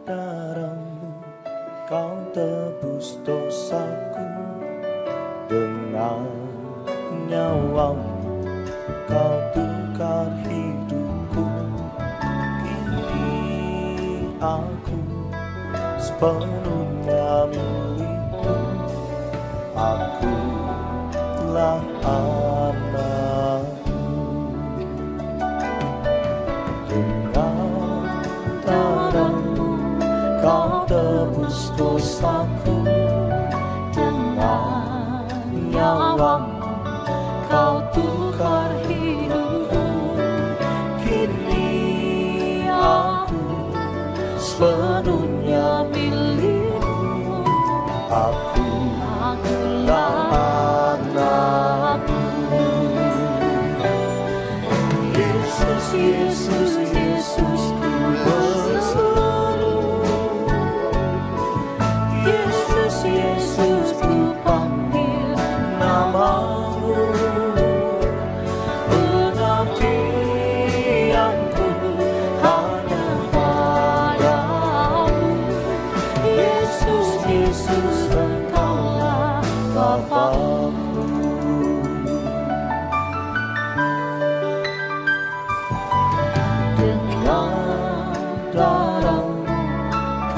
darah-Mu Kau tebus dosaku, dengan nyawa-Mu Kau tukar hidupku. Kini aku sepenuhnya milik-Mu. Aku telah anak-Mu. Dengan darah-Mu Kau tebus dosaku, dengan nyawa-Mu Kau tukar hidupku. Kini aku sepenuhnya milik-Mu. Akulah anak-Mu. Yesus, Yesus, Yesus, ku berseru. Yesus, Yesus, ku panggil nama-Mu. Pengabdianku hanya padamu. Yesus, Yesus, Engkaulah Bapa-Ku. Dengan darah-Mu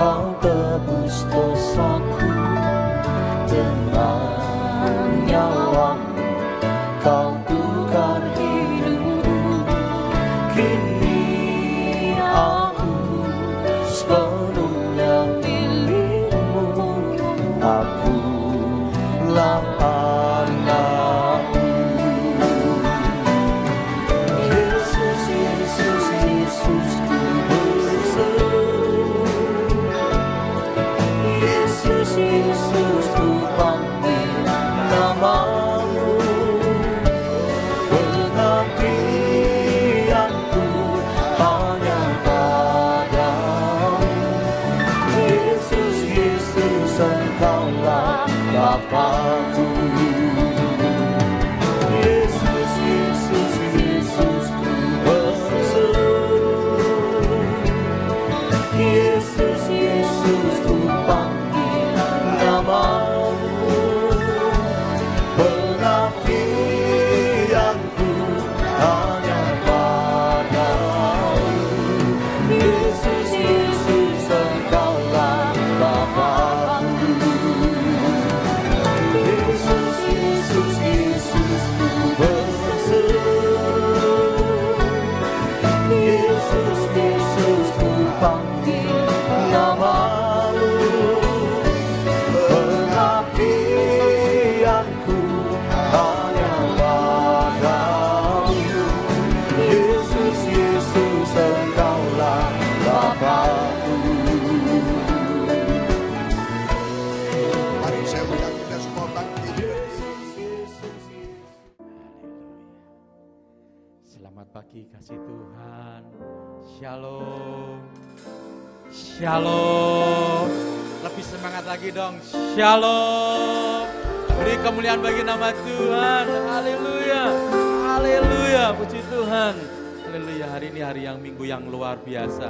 Kau tebus dosaku, dengan nyawa-Mu Kau tukar hidupku. Kini aku sepenuhnya milik-Mu. Akulah anak-Mu. Yesus, Yesus, Yesus, ku berseru. Yesus, Yesus, ku panggil nama-Mu. Pengabdianku hanya padamu. Yesus, Yesus, Engkaulah Bapa-Ku. Yesus, Yesus, Yesus, ku berseru. Yesus, Yesus, ku panggil nama-Mu. Pengabdianku hanya padamu. Yesus, Yesus, Engkaulah Bapa-Ku. Yesus, Yesus, Yesus, ku berseru. Yesus, Yesus, ku panggil nama-Mu. Pengabdianku hanya padamu. Yesus, Yesus, Engkaulah Bapa-Ku. Mari saya undang kita semua bangkit. Selamat pagi kasih Tuhan. Shalom. Shalom. Lebih semangat lagi dong. Shalom. Beri kemuliaan bagi nama Tuhan. Haleluya. Haleluya. Puji Tuhan. Haleluya. Hari ini hari yang minggu yang luar biasa,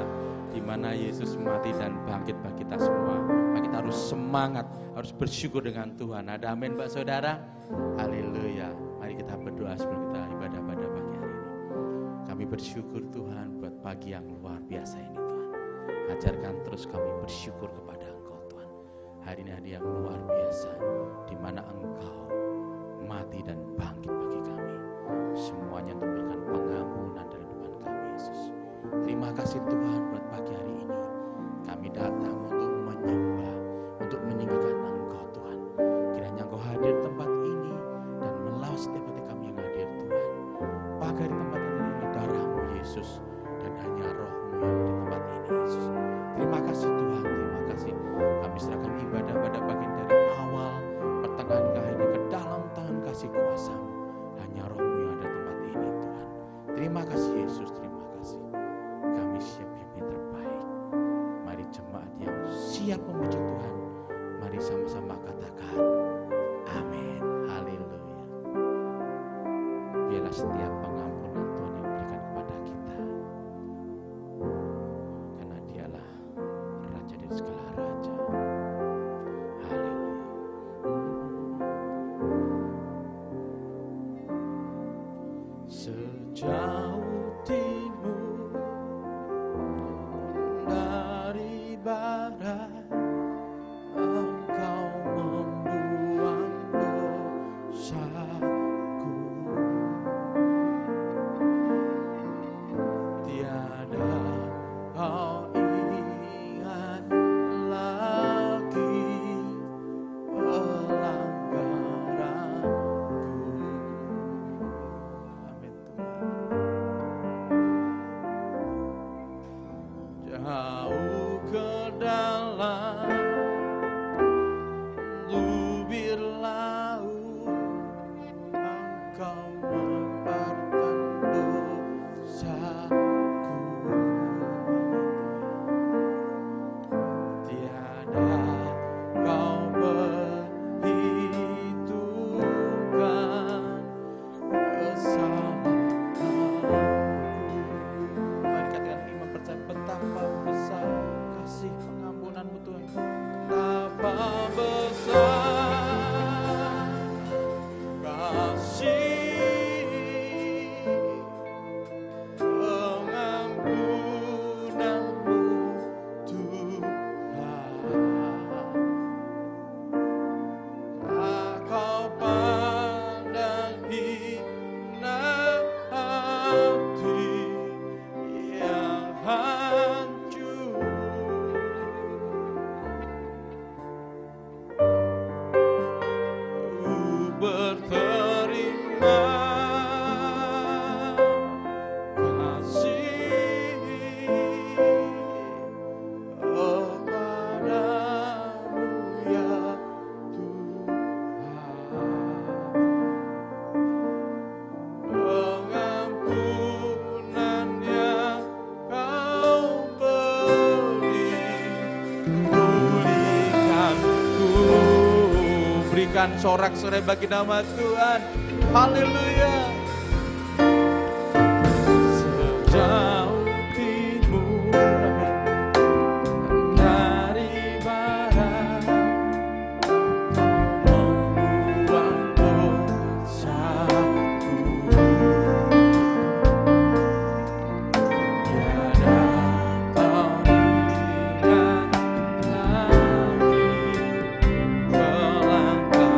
di mana Yesus mati dan bangkit bagi kita semua. Maka kita harus semangat, harus bersyukur dengan Tuhan. Ada amin Mbak Saudara? Haleluya. Mari kita berdoa sebelum kita ibadah pada pagi hari ini. Kami bersyukur Tuhan buat pagi yang luar biasa ini Tuhan. Ajarkan terus kami bersyukur kepada Engkau Tuhan. Hari ini hari yang luar biasa, di mana Engkau mati dan bangkit bagi kami. Semuanya untuk memberikan pengampunan dari Tuhan kami Yesus. Terima kasih Tuhan buat pagi hari ini. Kami datang untuk menyembah, untuk meninggikan Engkau Tuhan. Kiranya Engkau hadir di tempat ini dan melawat setiap hati kami yang hadir Tuhan. Pagari tempat ini darah-Mu Yesus, dan hanya Roh-Mu yang di tempat ini Yesus. Terima kasih Tuhan, terima kasih. Kami serahkan ibadah pada bagian dari awal, pertengahan ke akhir ke dalam tangan kasih kuasa-Mu. Hanya Roh-Mu yang ada di tempat ini Tuhan. Terima kasih Yesus, terima kasih. Kami siap pimpin terbaik. Mari jemaat yang siap memuji Tuhan, mari sama-sama katakan amin. Haleluya. Biarlah setiap pengampunan Tuhan yang diberikan kepada kita, karena Dialah Raja kau ingat lagi pelanggaranku. Amin Tuhan. Jauh ke dalam lubir laut Engkau memparkan dosaku. Tiada kau perhitungkan kesalahanku. Mari katakan ini mempercayai betapa besar kasih pengampunanmu Tuhan. Betapa besar kasih pengampunanmu Tuhan. Tak kau pandang hina hati yang hancur. Berterima kasih kepadamu ya Tuhan. Pengampunan yang kau beri, pulihkanku. Berikan sorak-sorai bagi nama Tuhan. Haleluya. Sejauh timur dari barat, membuang dosaku. Tiada kau ingat lagi pelanggaranku.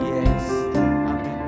Yes, amin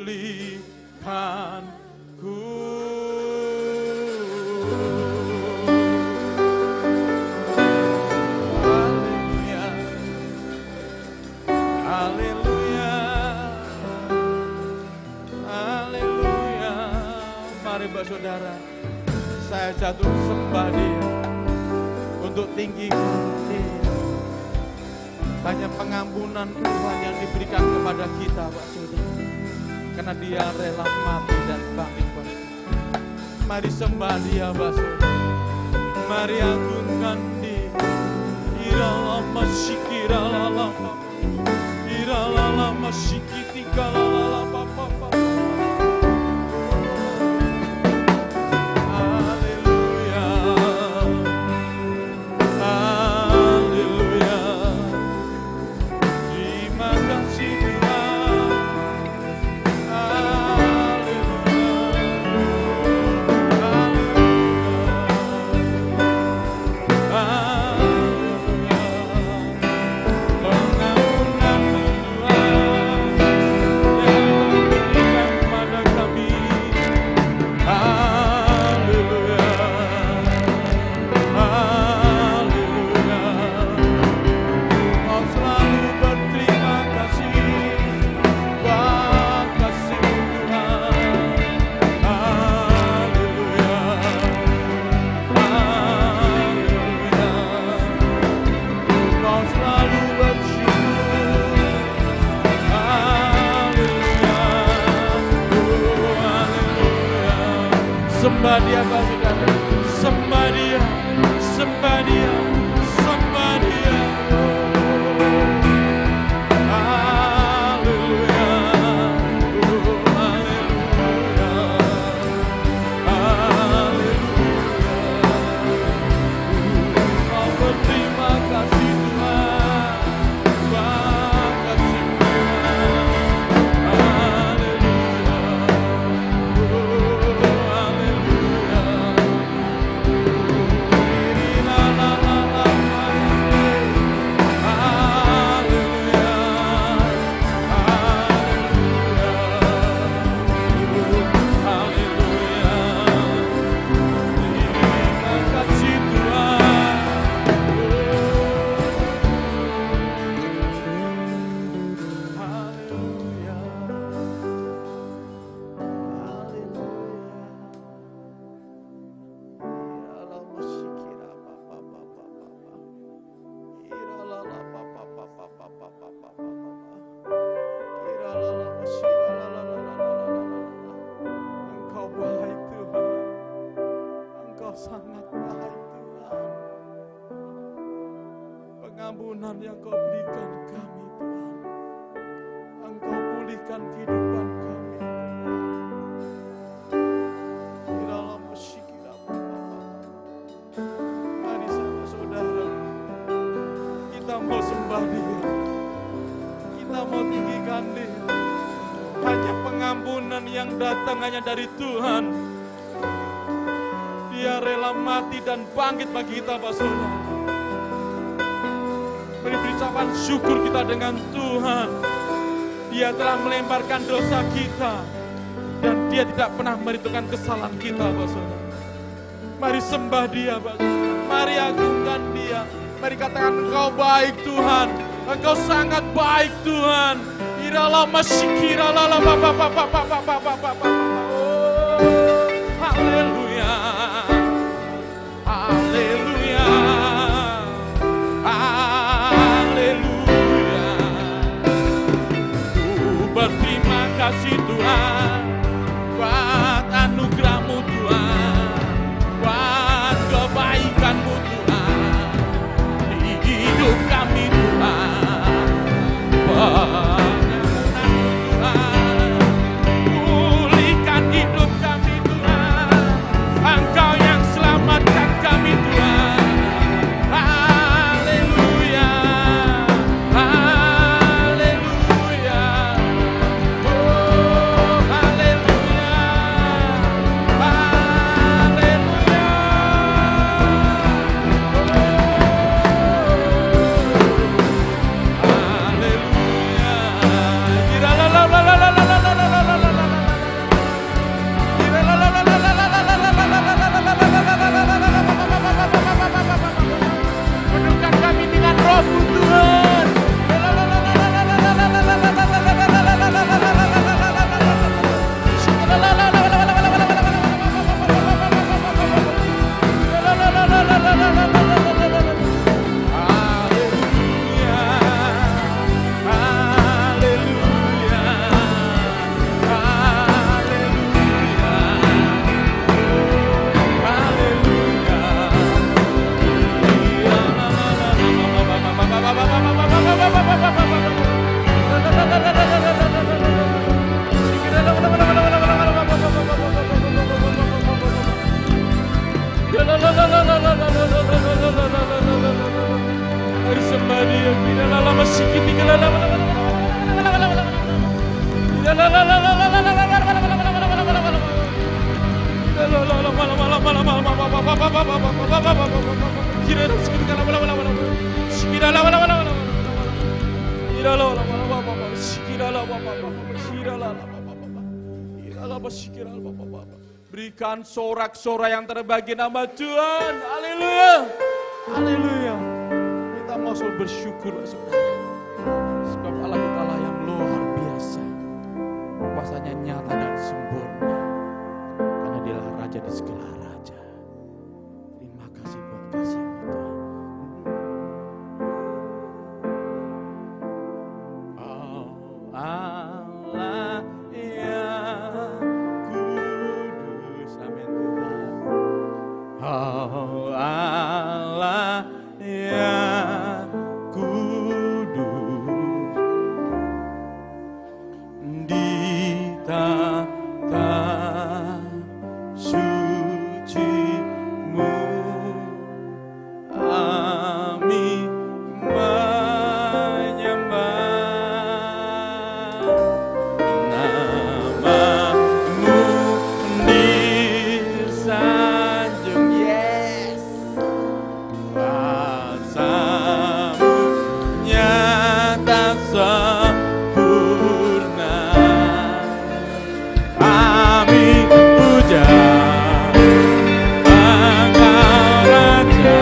pulihkanku. Haleluya, haleluya, haleluya. Mari Bapak Saudara, saya jatuh sembah Dia untuk tinggikan Dia. Hanya pengampunan Tuhan yang diberikan kepada kita, Pak Saudara. Karena Dia rela mati dan bangkit buat kita. Mari sembah Dia, Pak Saudara. Mari agungkan Dia. Iralama shikiralala, iralala shikitikala papa. Sembah Dia, Pak Saudara. Sembah Dia, sembah Dia, sembah Dia. Haleluya, haleluya, haleluya. Oh, berterima kasih Tuhan, makasih Tuhan. Haleluya. Engkau baik Tuhan, Engkau sangat baik Tuhan. Pengampunan yang Kau berikan kami Tuhan, Engkau pulihkan kehidupan kami. Mari saudara, kita mau sembah Dia, kita mau tinggikan Dia. Hanya pengampunan yang datang hanya dari Tuhan. Dia rela mati dan bangkit bagi kita, Pak Saudara. Beri ucapan syukur kita dengan Tuhan. Dia telah melemparkan dosa kita dan Dia tidak pernah meritukan kesalahan kita, Pak Saudara. Mari sembah Dia, Pak Saudara. Mari agungkan Dia. Mari katakan, Engkau baik Tuhan, Engkau sangat baik Tuhan. Iralama shikiralala papa. Oh, haleluya, haleluya, haleluya. Ku berterima kasih Tuhan buat anugerah-Mu Tuhan, buat kebaikan-Mu Tuhan di hidup kami Tuhan. Pulihkan hidup kami Tuhan, Engkau yang selamatkan kami Tuhan. Haleluya, haleluya, oh haleluya. Berikan sorak-sorai yang terbagi nama Tuhan. Haleluya. Haleluya. Kita mau selalu bersyukur saudara. Sebab Allah kita lah yang luar biasa. Kuasanya nyata dan sempurna. Karena Dialah Raja di segala raja. Terima kasih buat kasih-Mu Tuhan. Oh Allah yang kudus. Amin Tuhan. Oh Allah yang kudus, di tata suci-Mu kami menyembah, nama-Mu disanjung. Yes, kuasa-Mu nyata sempurna. Kami puja Engkau Raja.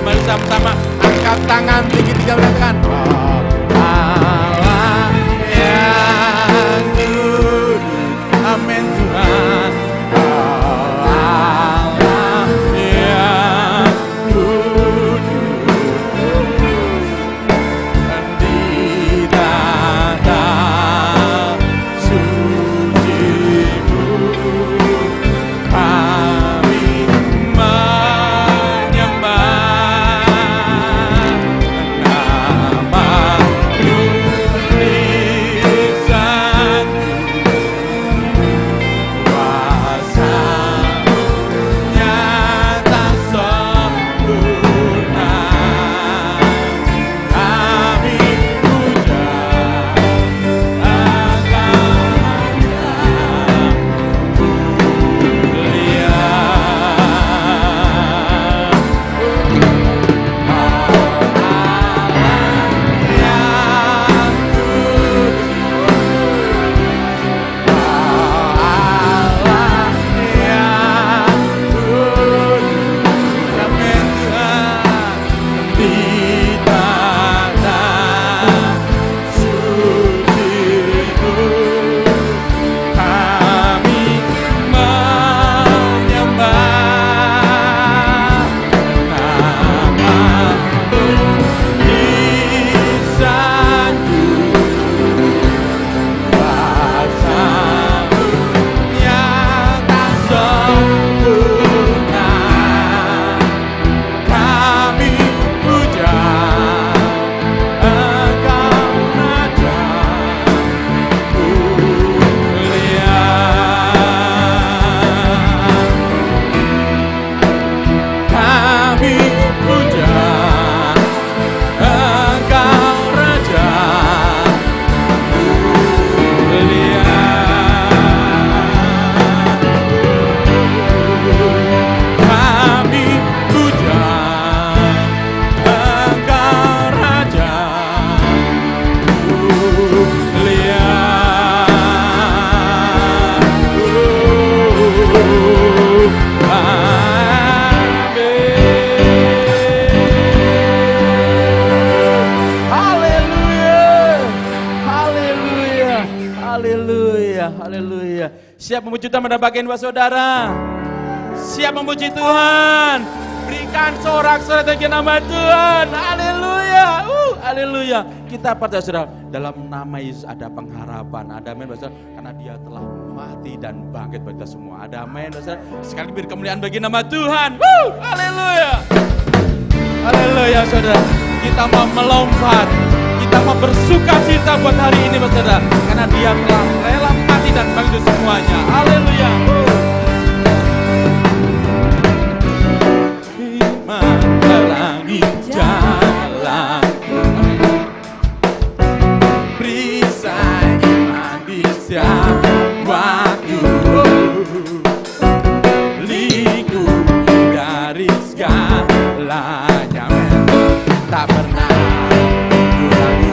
Mari sama-sama angkat tangan tinggi, tiga mengatakan Allah yang kudus. Amin Tuhan. Allah yang kudus, di tata suci-Mu kami menyembah, nama-Mu disanjung, kuasa-Mu nyata sempurna. Kami puja Engkau mulia. Haleluya. Siap memuji Tuhan pada bagian dua saudara? Siap memuji Tuhan? Berikan sorak-sorai bagi nama Tuhan. Haleluya. Haleluya. Kita percaya saudara, dalam nama Yesus ada pengharapan. Ada amin saudara, karena Dia telah mati dan bangkit bagi kita semua. Ada amin saudara. Sekali beri kemuliaan bagi nama Tuhan. Haleluya. Haleluya saudara. Kita mau melompat. Kita mau bersuka cita buat hari ini saudara, karena Dia telah rela mati dan bangkit semuanya. Haleluya. Iman terangi jalan, perisai iman di setiap waktu, lindungi dari segalanya, tak pernah ragu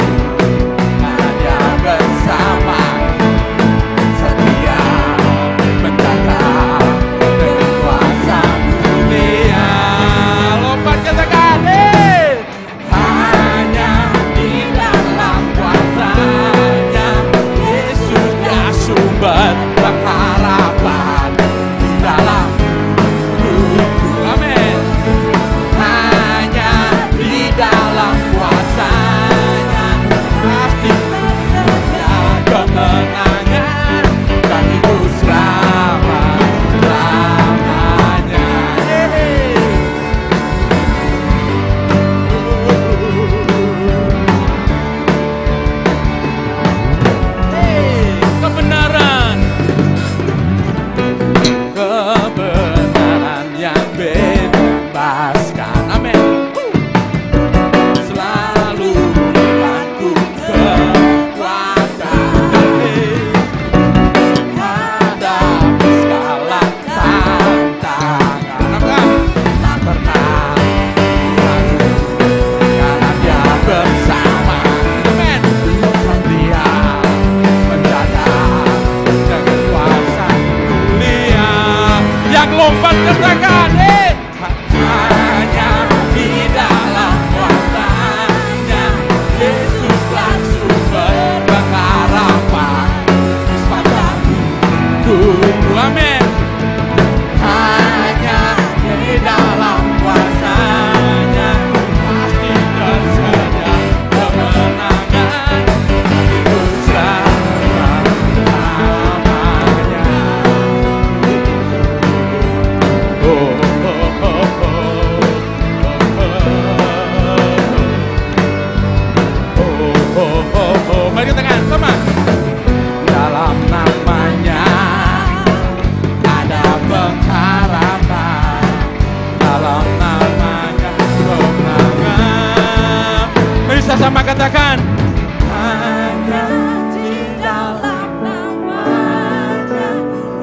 hanya di dalam namanya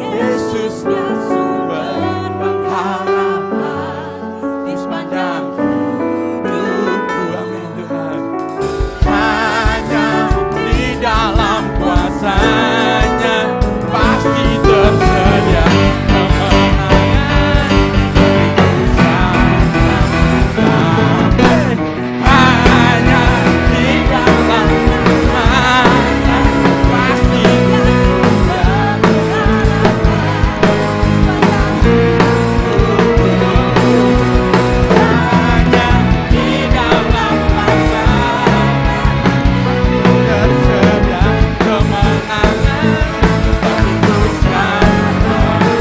Yesus sumber pengharapan di sepanjang hidupku. Amin Tuhan. Hanya di dalam kuasa-Nya pasti tersedia kemenangan. Hanya di dalam namanya pasti tersedia hanya di dalam kuasa tersedia kemenangan. Terputuskan namanya.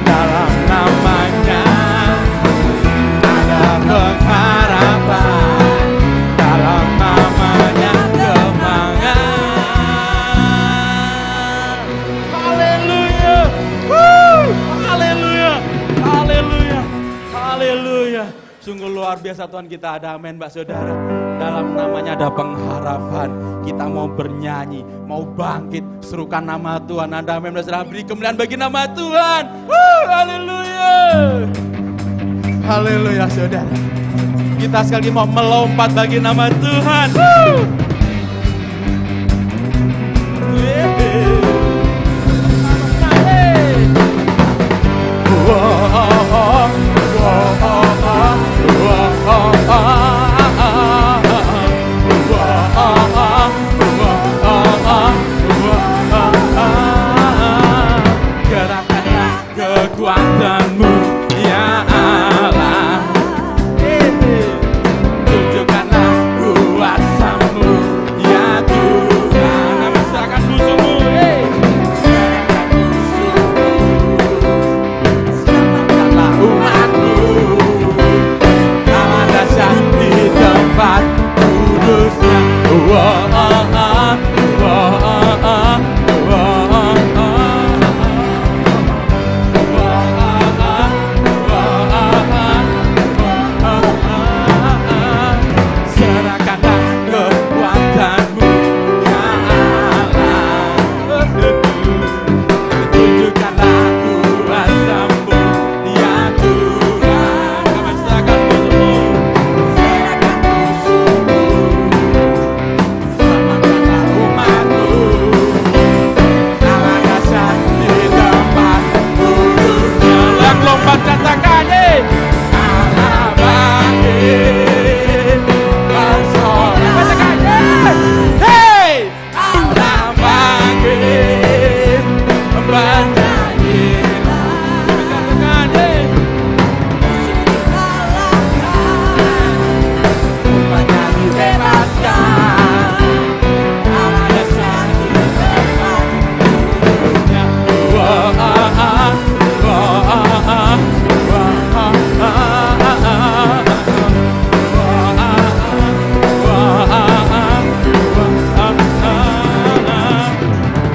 Dalam namanya ada pengharapan, dalam namanya kemenangan. Haleluya, haleluya, haleluya, haleluya. Sungguh luar biasa Tuhan kita ada, amin Mbak Saudara. Dalam namanya ada pengharapan. Kita mau bernyanyi, mau bangkit, serukan nama Tuhan. Ada amin Mbak Saudara, beri kemuliaan bagi nama Tuhan. Haleluya, haleluya Saudara. Kita sekali lagi mau melompat bagi nama Tuhan. Gerakkanlah kekuatanmu ya Allah, tunjukkanlah kuasa-Mu ya Tuhan. Kami serahkan musuh-Mu, serahkan musuh-Mu, selamatkanlah umat-Mu. Allah dahsyat di tempat kudus-Nya. Serahkanlah kekuatanmu ya Allah, tunjukkanlah kuasa-Mu ya Tuhan. Kami serahkan musuh-Mu, serahkan musuh-Mu, selamatkanlah umat-Mu. Allah dahsyat di tempat kudus-Nya. Yang lompat katakan, Allah bangkit, bersorak. Katakan, hey, Allah bangkit, bernyanyilah. Katakan, umatnya dibebaskan. Allah dahsyat di tempat kudus-Nya.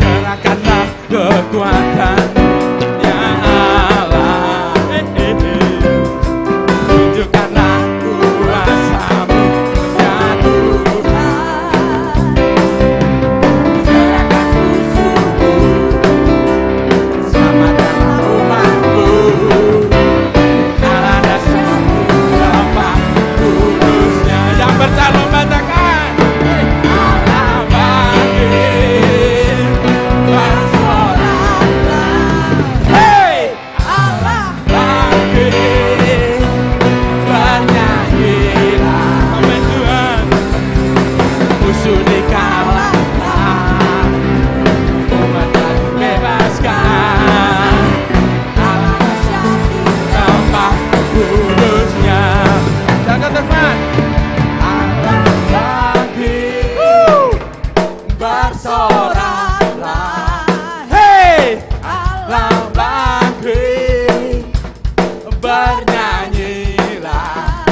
Gerakkanlah kekuatan ya Allah, tunjukkanlah kuasa-Mu ya Tuhan. Serahkan musuh-Mu, selamatkanlah umat-Mu. Allah dahsyat di tempat kudus-Nya. Yang percaya katakan, Allah bangkit, bersoraklah. Hey, Allah bangkit, bernyanyilah. Amin Tuhan. Musuh dikalahkan, umatnya dibebaskan. Allah dahsyat di tempat kudus-Nya. Jangan teman. Allah bangkit, bersoraklah. Hey, Allah bangkit, bernyanyilah.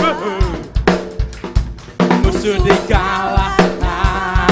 Musuh dikalahkan,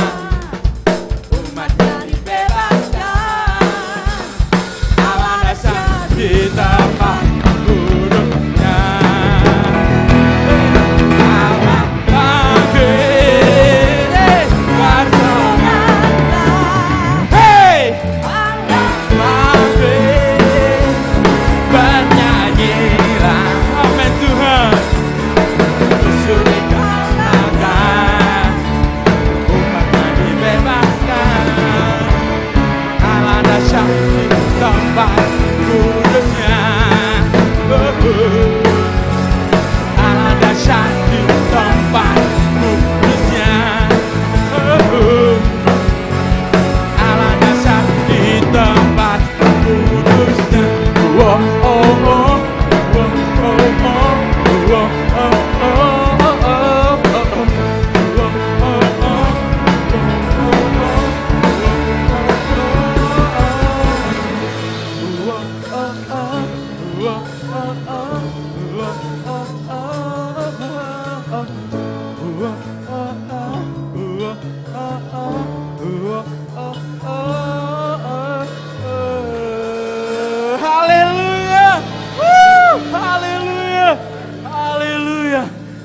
Haleluya. Haleluya. Haleluya.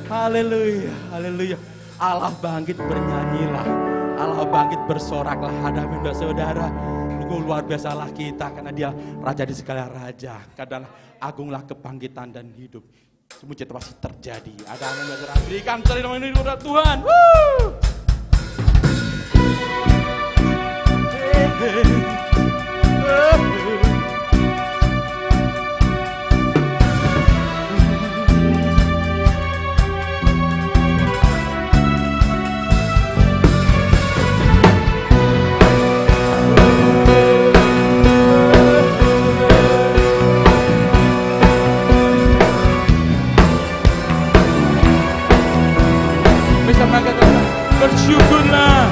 Haleluya. Haleluya. Allah bangkit, bernyanyilah. Allah bangkit, bersoraklah. Hadapi saudara. Luar biasalah kita karena dia raja di segala raja. Karena agunglah kebangkitan dan hidup. Mujizat pasti terjadi. Ada amin saudara. Berikan terima ini kepada Tuhan. Bersyukurlah,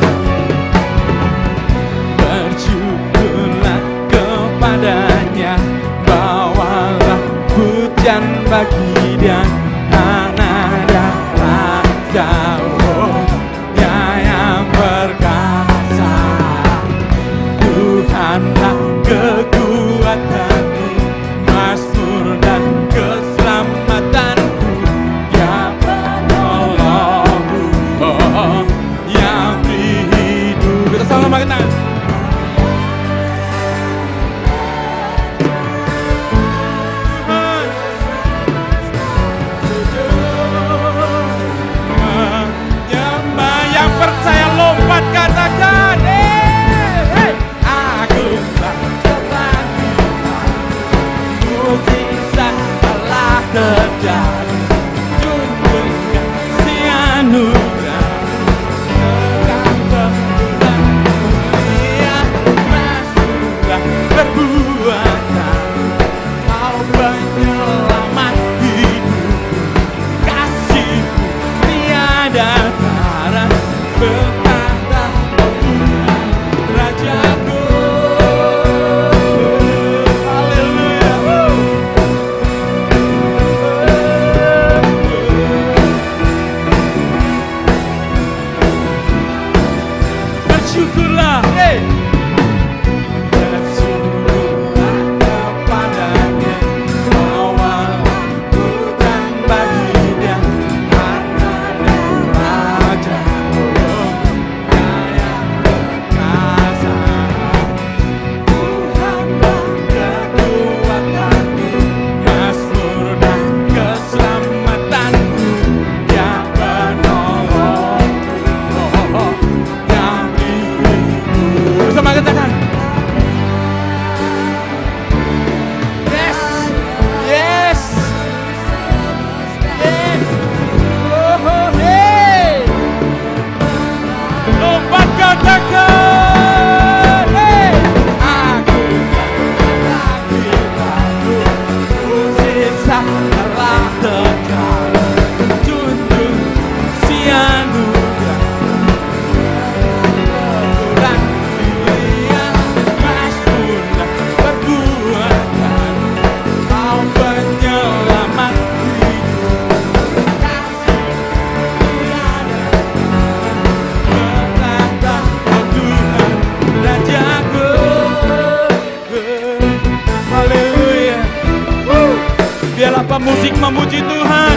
bersyukurlah kepadanya, bawalah pujian bagi dia, nada raja yang perkasa. Tuhanlah kekuatanku, mazmur dan keselamatanku, ya penolongku, yang beri hidup. Kita sama kita. Yang percaya lompat katakan, aku telah mukjizat telah terjadi, tunjukkan si anugerah. Perbuatan kau penyelamat hidup, kasihmu tiada tara, bertanda Tuhan Rajaku. Haleluya. Bersyukurlah, Biarlah pemusik memuji Tuhan.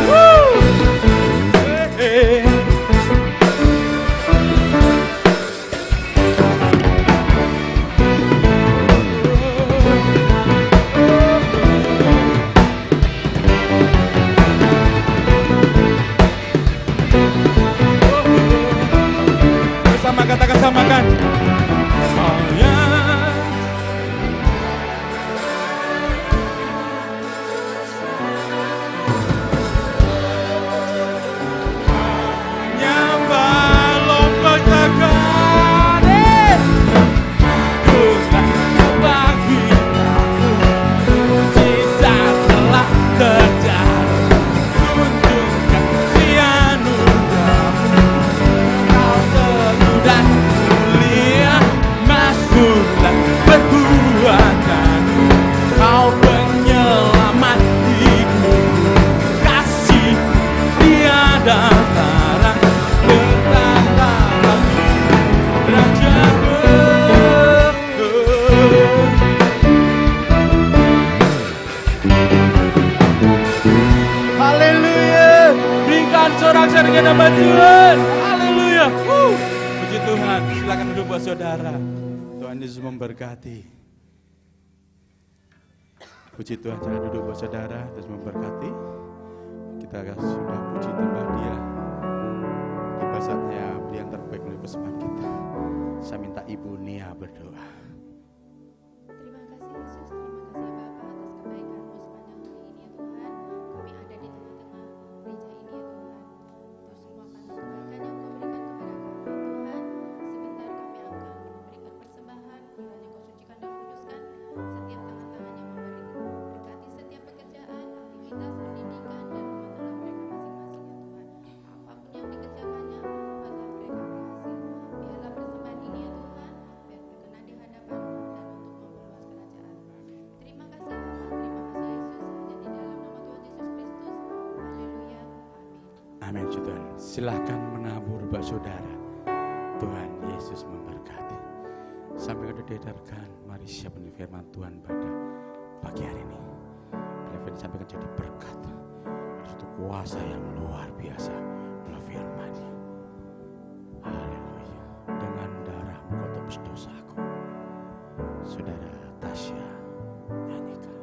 Bersama katakan samakan. nama Tuhan. Haleluya. Puji Tuhan. Silakan duduk buat saudara. Tuhan Yesus memberkati. Puji Tuhan, jangan duduk buat saudara. Terus memberkati. Kita sudah puji Tuhan Dia. Kita saatnya beli yang terbaik melalui persembahan kita. Saya minta Ibu Nia berdoa. Terima kasih Yesus, terima kasih Bapa atas kebaikan-Mu sepanjang hari ini ya Tuhan. Kami ada di tengah-tengah gereja ini ya Tuhan. Untuk semua kebaikan yang Kau berikan kepada kami ya Tuhan. Sebentar kami akan memberikan persembahan, kiranya Kau sucikan dan kuduskan setiap tangan-tangan yang memberi. Berkati setiap pekerjaan, aktivitas, pendidikan dan rumah tangga mereka masing-masing ya Tuhan. Apapun yang dikerjakannya, buatlah mereka berhasil. Biarlah persembahan ini ya Tuhan, biar berkenan di hadapan-Mu dan untuk memperluas kerajaan. Terima kasih Bapa, terima kasih Yesus, hanya di dalam nama Tuhan Yesus Kristus. Haleluya, amin. Amin Tuhan. Silahkan menabur buat saudara. Tuhan Yesus memberkati. Sampai kita diedarkan, mari siap menerima firman Tuhan pada pagi hari ini. Firman sampai jadi berkat. Ada satu kuasa yang luar biasa melalui firman-Nya. Haleluya. Dengan darah-Mu Kau tebus dosaku. Saudara Tasya nyanyikan.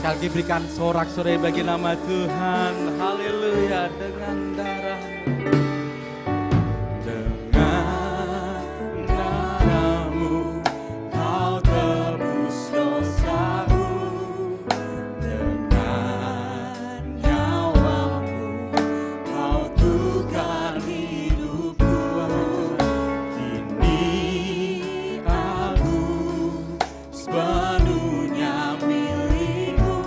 Sekali lagi berikan sorak-sorai bagi nama Tuhan. Haleluya. Dengan darah-Mu. Dengan darah-Mu Kau tebus dosaku. Dengan nyawa-Mu Kau tukar hidupku. Kini aku sepenuhnya milik-Mu.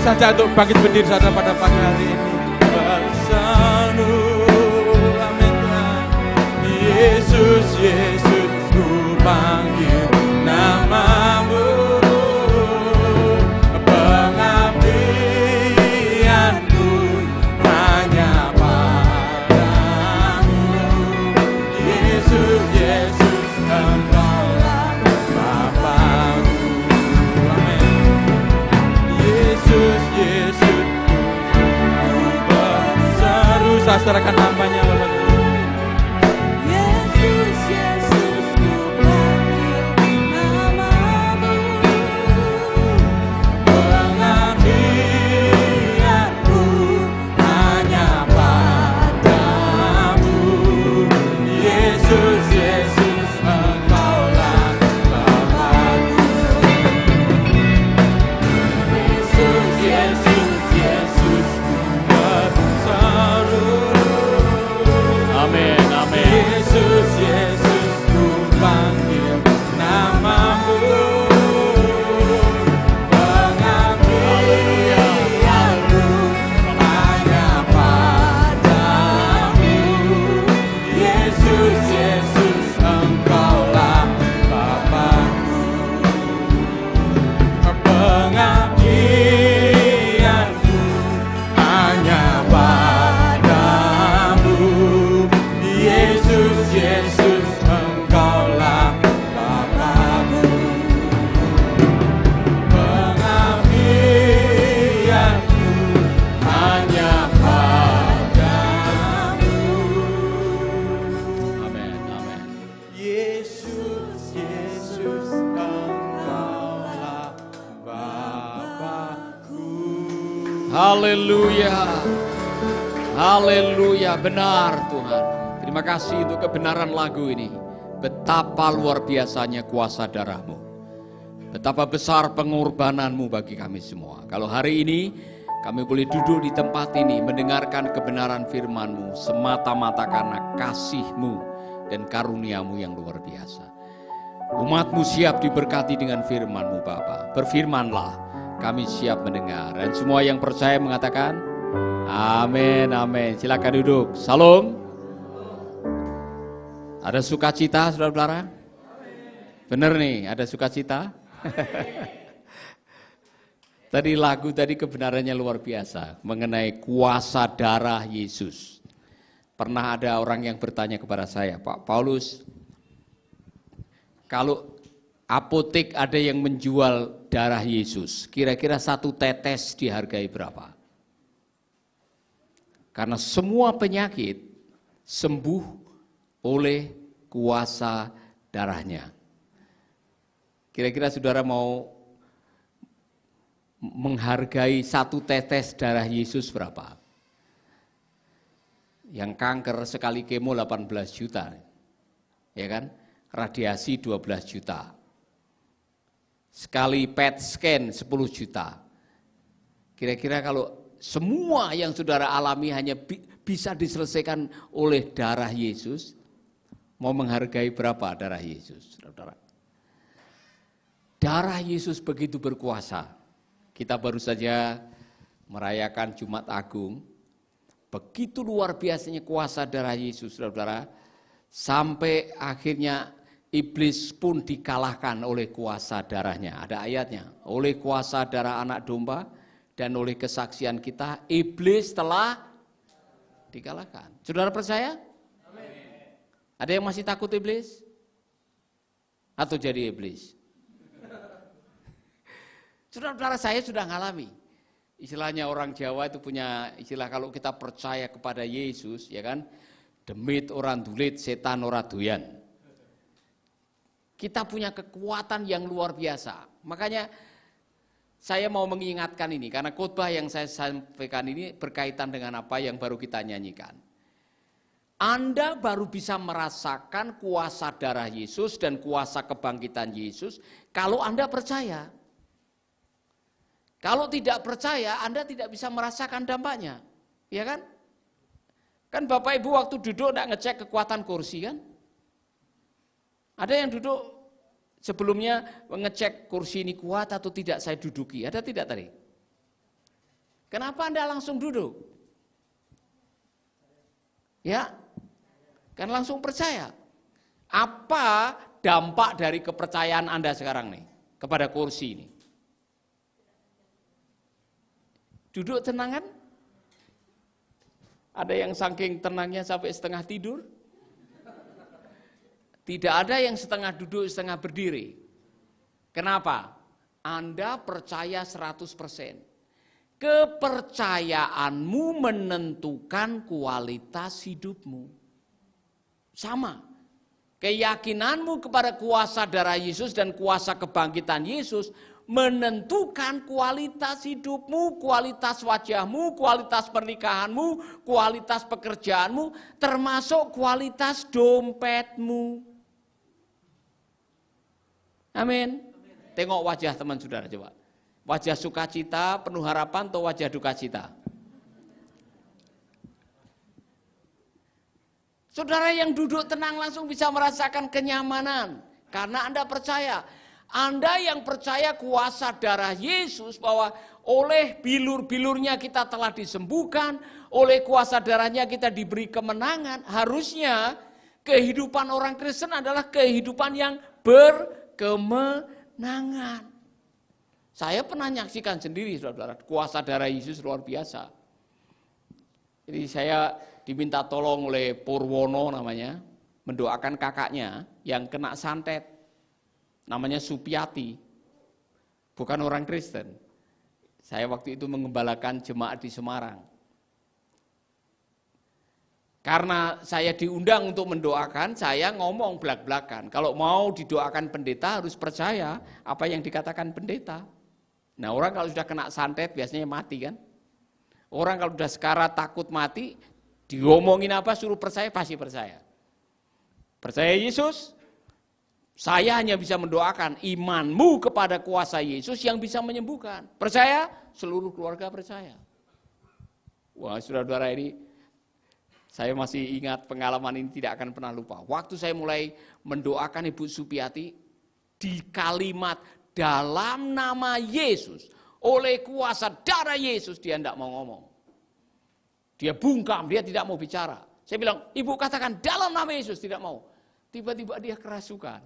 saja untuk bangkit berdiri saudara pada pagi hari ini. Bersanu, amin Tuhan. Yesus, Yesus, ku panggil namamu. bisa serahkan hambanya Bapak. Yesus, Yesus, ku panggil namamu. Pengabdianku hanya padamu. Yesus, Yesus, Engkaulah Bapakku. Yesus, Yesus, Yesus, ku berseru. Amin, amin. Yesus, Yesus, ku panggil namamu. Pengabdianku hanya padamu. Yesus, Yesus, Engkaulah Bapakku. Pengabdianku hanya padamu. Yesus, Yesus, Engkaulah Bapakku. Pengabdianku hanya padamu. Amin, amin. Yesus, Yesus, Engkaulah Bapakku. Haleluya. Haleluya, benar Tuhan. Terima kasih untuk kebenaran lagu ini. Betapa luar biasanya kuasa darah-Mu. Betapa besar pengorbananmu bagi kami semua. Kalau hari ini kami boleh duduk di tempat ini mendengarkan kebenaran firman-Mu semata-mata karena kasih-Mu dan karunia-Mu yang luar biasa. Umat-Mu siap diberkati dengan firman-Mu Bapa. Berfirmanlah, kami siap mendengar. Dan semua yang percaya mengatakan, amin, amin. Silakan duduk. Salam. Ada sukacita, saudara-saudara? Benar nih, ada sukacita? Tadi lagu tadi kebenarannya luar biasa mengenai kuasa darah Yesus. Pernah ada orang yang bertanya kepada saya, Pak Paulus, kalau apotek ada yang menjual darah Yesus, kira-kira 1 tetes dihargai berapa? Karena semua penyakit sembuh oleh kuasa darahnya. Kira-kira saudara mau menghargai 1 tetes darah Yesus berapa? Yang kanker sekali kemo 18 juta, ya kan? Radiasi 12 juta. Sekali PET scan 10 juta. Kira-kira kalau semua yang saudara alami hanya bisa diselesaikan oleh darah Yesus, mau menghargai berapa darah Yesus, saudara? Darah Yesus begitu berkuasa. Kita baru saja merayakan Jumat Agung. Begitu luar biasanya kuasa darah Yesus, saudara. Sampai akhirnya iblis pun dikalahkan oleh kuasa darahnya. Ada ayatnya. Oleh kuasa darah anak domba dan oleh kesaksian kita, iblis telah dikalahkan. Saudara percaya? Ada yang masih takut iblis? Atau jadi iblis? Saudara-saudara, saya sudah ngalami. Istilahnya orang Jawa itu punya istilah, kalau kita percaya kepada Yesus, ya kan, demit orang dulit, setan ora doyan. Kita punya kekuatan yang luar biasa. Makanya saya mau mengingatkan ini, karena khotbah yang saya sampaikan ini berkaitan dengan apa yang baru kita nyanyikan. Anda baru bisa merasakan kuasa darah Yesus dan kuasa kebangkitan Yesus kalau Anda percaya. Kalau tidak percaya, Anda tidak bisa merasakan dampaknya. Ya kan? Kan Bapak Ibu waktu duduk tidak ngecek kekuatan kursi kan? Ada yang duduk sebelumnya ngecek kursi ini kuat atau tidak saya duduki. Ada tidak tadi? Kenapa Anda langsung duduk? Ya, kan langsung percaya. Apa dampak dari kepercayaan Anda sekarang nih kepada kursi ini? Duduk tenang kan? Ada yang saking tenangnya sampai setengah tidur? Tidak ada yang setengah duduk, setengah berdiri. Kenapa? Anda percaya 100%. Kepercayaanmu menentukan kualitas hidupmu. Sama. Keyakinanmu kepada kuasa darah Yesus dan kuasa kebangkitan Yesus menentukan kualitas hidupmu, kualitas wajahmu, kualitas pernikahanmu, kualitas pekerjaanmu, termasuk kualitas dompetmu. Amin. Tengok wajah teman saudara coba. Wajah sukacita, penuh harapan atau wajah duka cita? Saudara yang duduk tenang langsung bisa merasakan kenyamanan. Karena Anda percaya. Anda yang percaya kuasa darah Yesus bahwa oleh bilur-bilurnya kita telah disembuhkan. Oleh kuasa darahnya kita diberi kemenangan. Harusnya kehidupan orang Kristen adalah kehidupan yang berkemenangan. Saya pernah menyaksikan sendiri saudara. Kuasa darah Yesus luar biasa. Jadi saya diminta tolong oleh Purwono namanya, mendoakan kakaknya yang kena santet, namanya Supiati, bukan orang Kristen. Saya waktu itu mengembalakan jemaat di Semarang. Karena saya diundang untuk mendoakan, saya ngomong belak-belakan. Kalau mau didoakan pendeta harus percaya apa yang dikatakan pendeta. Nah orang kalau sudah kena santet biasanya mati kan. Orang kalau sudah sekarat takut mati, diomongin apa suruh percaya, pasti percaya. Percaya Yesus, saya hanya bisa mendoakan imanmu kepada kuasa Yesus yang bisa menyembuhkan. Percaya, seluruh keluarga percaya. Wah saudara-saudara ini, saya masih ingat pengalaman ini tidak akan pernah lupa. Waktu saya mulai mendoakan Ibu Supiati, di kalimat dalam nama Yesus, oleh kuasa darah Yesus, dia tidak mau ngomong. Dia bungkam, dia tidak mau bicara. Saya bilang, ibu katakan dalam nama Yesus, tidak mau. Tiba-tiba dia kerasukan.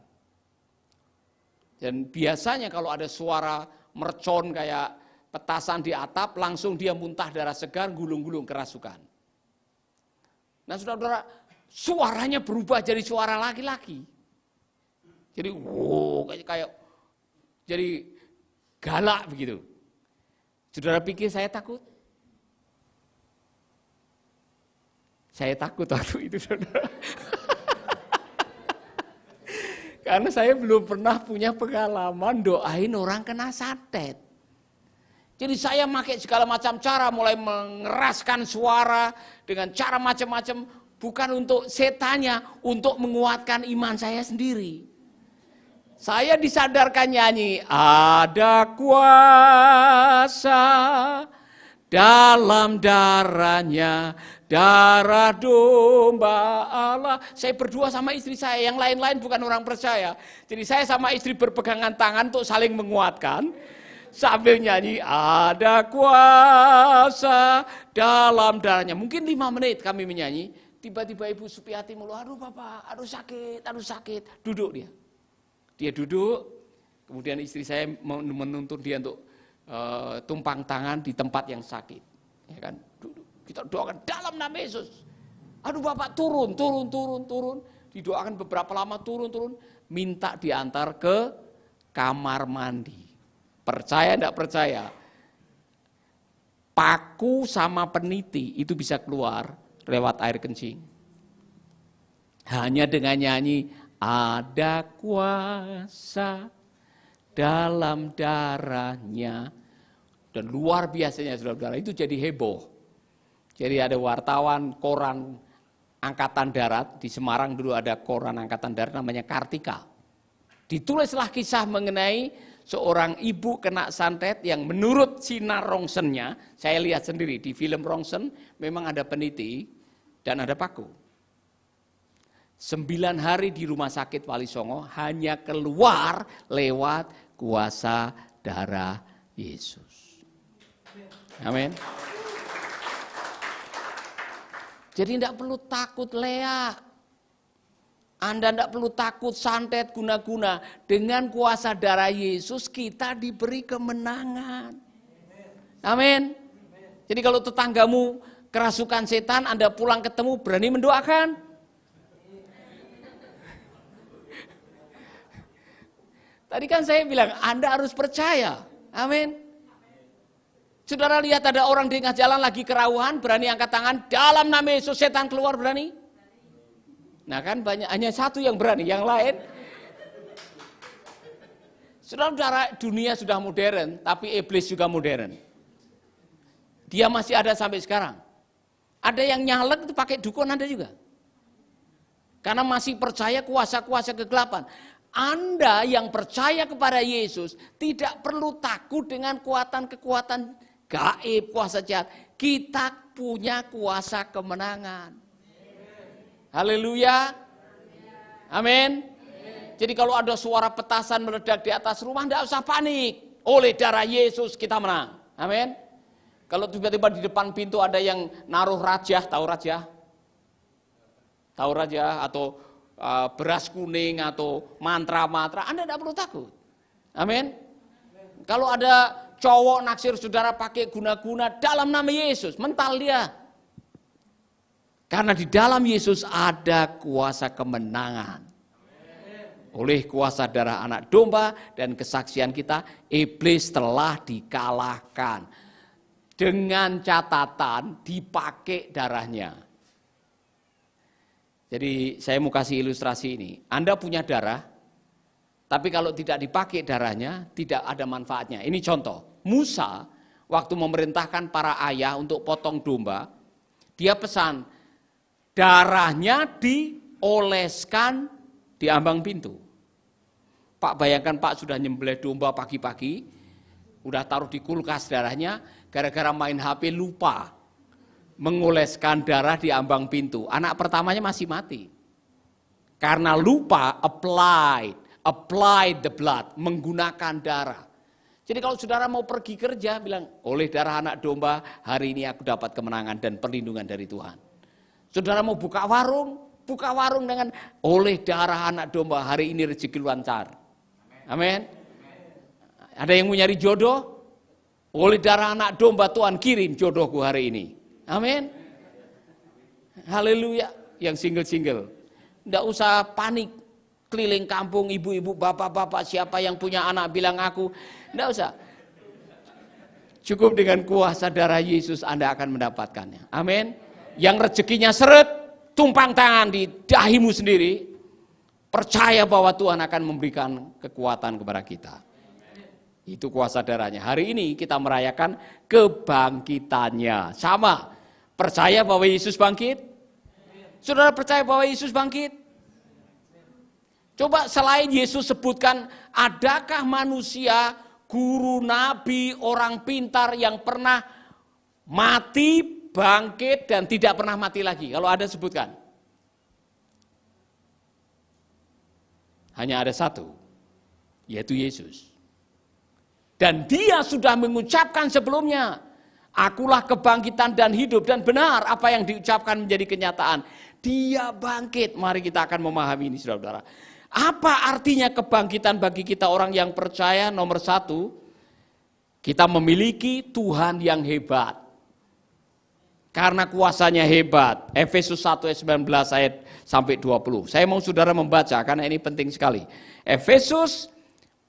Dan biasanya kalau ada suara mercon kayak petasan di atap, langsung dia muntah darah segar, gulung-gulung kerasukan. Nah saudara-saudara, suaranya berubah jadi suara laki-laki. Jadi kayak jadi galak begitu. Saudara pikir saya takut? Saya takut waktu itu, saudara. Karena saya belum pernah punya pengalaman doain orang kena santet. Jadi saya pakai segala macam cara, mulai mengeraskan suara dengan cara macam-macam, bukan untuk setannya, untuk menguatkan iman saya sendiri. Saya disadarkan nyanyi, ada kuasa dalam darahnya, darah domba Allah. Saya berdua sama istri saya, yang lain-lain bukan orang percaya. Jadi saya sama istri berpegangan tangan untuk saling menguatkan. Sambil nyanyi, ada kuasa dalam darahnya. Mungkin 5 menit kami menyanyi. Tiba-tiba Ibu Supiati mulu, aduh Bapak, aduh sakit. Duduk dia. Dia duduk, kemudian istri saya menuntun dia untuk tumpang tangan di tempat yang sakit. Ya kan? Kita doakan dalam nama Yesus. Aduh Bapak turun. Didoakan beberapa lama turun. Minta diantar ke kamar mandi. Percaya enggak percaya? Paku sama peniti itu bisa keluar lewat air kencing. Hanya dengan nyanyi, ada kuasa dalam darahnya. Dan luar biasanya saudara-saudara, itu jadi heboh. Jadi ada wartawan koran Angkatan Darat, di Semarang dulu ada koran Angkatan Darat namanya Kartika. Ditulislah kisah mengenai seorang ibu kena santet yang menurut sinar rongsennya, saya lihat sendiri di film rongsen memang ada peniti dan ada paku. 9 hari di rumah sakit Wali Songo hanya keluar lewat kuasa darah Yesus. Amin. Jadi tidak perlu takut Lea. Anda tidak perlu takut santet guna-guna. Dengan kuasa darah Yesus kita diberi kemenangan. Amin. Jadi kalau tetanggamu kerasukan setan, Anda pulang ketemu berani mendoakan. Tadi kan saya bilang Anda harus percaya. Amin. Saudara lihat ada orang di tengah jalan lagi kerauhan, berani angkat tangan, dalam nama Yesus setan keluar, berani? Nah kan banyak, hanya satu yang berani, yang lain. Saudara, dunia sudah modern, tapi iblis juga modern. Dia masih ada sampai sekarang. Ada yang nyalek itu pakai dukun, ada juga. Karena masih percaya kuasa-kuasa kegelapan. Anda yang percaya kepada Yesus tidak perlu takut dengan kekuatan-kekuatan gaib, kuasa jahat. Kita punya kuasa kemenangan. Haleluya. Amin. Jadi kalau ada suara petasan meledak di atas rumah, tidak usah panik. Oleh darah Yesus kita menang. Amin. Kalau tiba-tiba di depan pintu ada yang naruh rajah, tahu rajah? Tahu rajah atau beras kuning atau mantra-mantra, Anda tidak perlu takut. Amin. Kalau ada cowok naksir saudara pakai guna-guna, dalam nama Yesus, mental dia. Karena di dalam Yesus ada kuasa kemenangan. Oleh kuasa darah anak domba dan kesaksian kita, iblis telah dikalahkan. Dengan catatan dipakai darahnya. Jadi saya mau kasih ilustrasi ini. Anda punya darah, tapi kalau tidak dipakai darahnya, tidak ada manfaatnya. Ini contoh, Musa waktu memerintahkan para ayah untuk potong domba, dia pesan, darahnya dioleskan di ambang pintu. Pak, bayangkan Pak sudah nyembelih domba pagi-pagi, udah taruh di kulkas darahnya, gara-gara main HP lupa mengoleskan darah di ambang pintu. Anak pertamanya masih mati. Karena lupa applied the blood, menggunakan darah. Jadi kalau saudara mau pergi kerja, bilang, oleh darah anak domba, hari ini aku dapat kemenangan dan perlindungan dari Tuhan. Saudara mau buka warung dengan oleh darah anak domba, hari ini rezeki lancar. Amin. Ada yang mau nyari jodoh? Oleh darah anak domba Tuhan kirim jodohku hari ini. Amin. Haleluya. Yang single-single. Tidak usah panik. Keliling kampung, ibu-ibu, bapak-bapak, siapa yang punya anak bilang aku. Tidak usah. Cukup dengan kuasa darah Yesus Anda akan mendapatkannya. Amin. Yang rezekinya seret, tumpang tangan di dahimu sendiri. Percaya bahwa Tuhan akan memberikan kekuatan kepada kita. Itu kuasa darahnya. Hari ini kita merayakan kebangkitannya. Sama. Percaya bahwa Yesus bangkit? Saudara percaya bahwa Yesus bangkit? Coba selain Yesus sebutkan, adakah manusia, guru, nabi, orang pintar yang pernah mati, bangkit, dan tidak pernah mati lagi? Kalau ada sebutkan. Hanya ada satu, yaitu Yesus. Dan dia sudah mengucapkan sebelumnya, akulah kebangkitan dan hidup, dan benar apa yang diucapkan menjadi kenyataan. Dia bangkit. Mari kita akan memahami ini, saudara-saudara. Apa artinya kebangkitan bagi kita orang yang percaya? Nomor satu, kita memiliki Tuhan yang hebat. Karena kuasanya hebat. Efesus 1 ayat 19 ayat sampai 20. Saya mau saudara membaca karena ini penting sekali. Efesus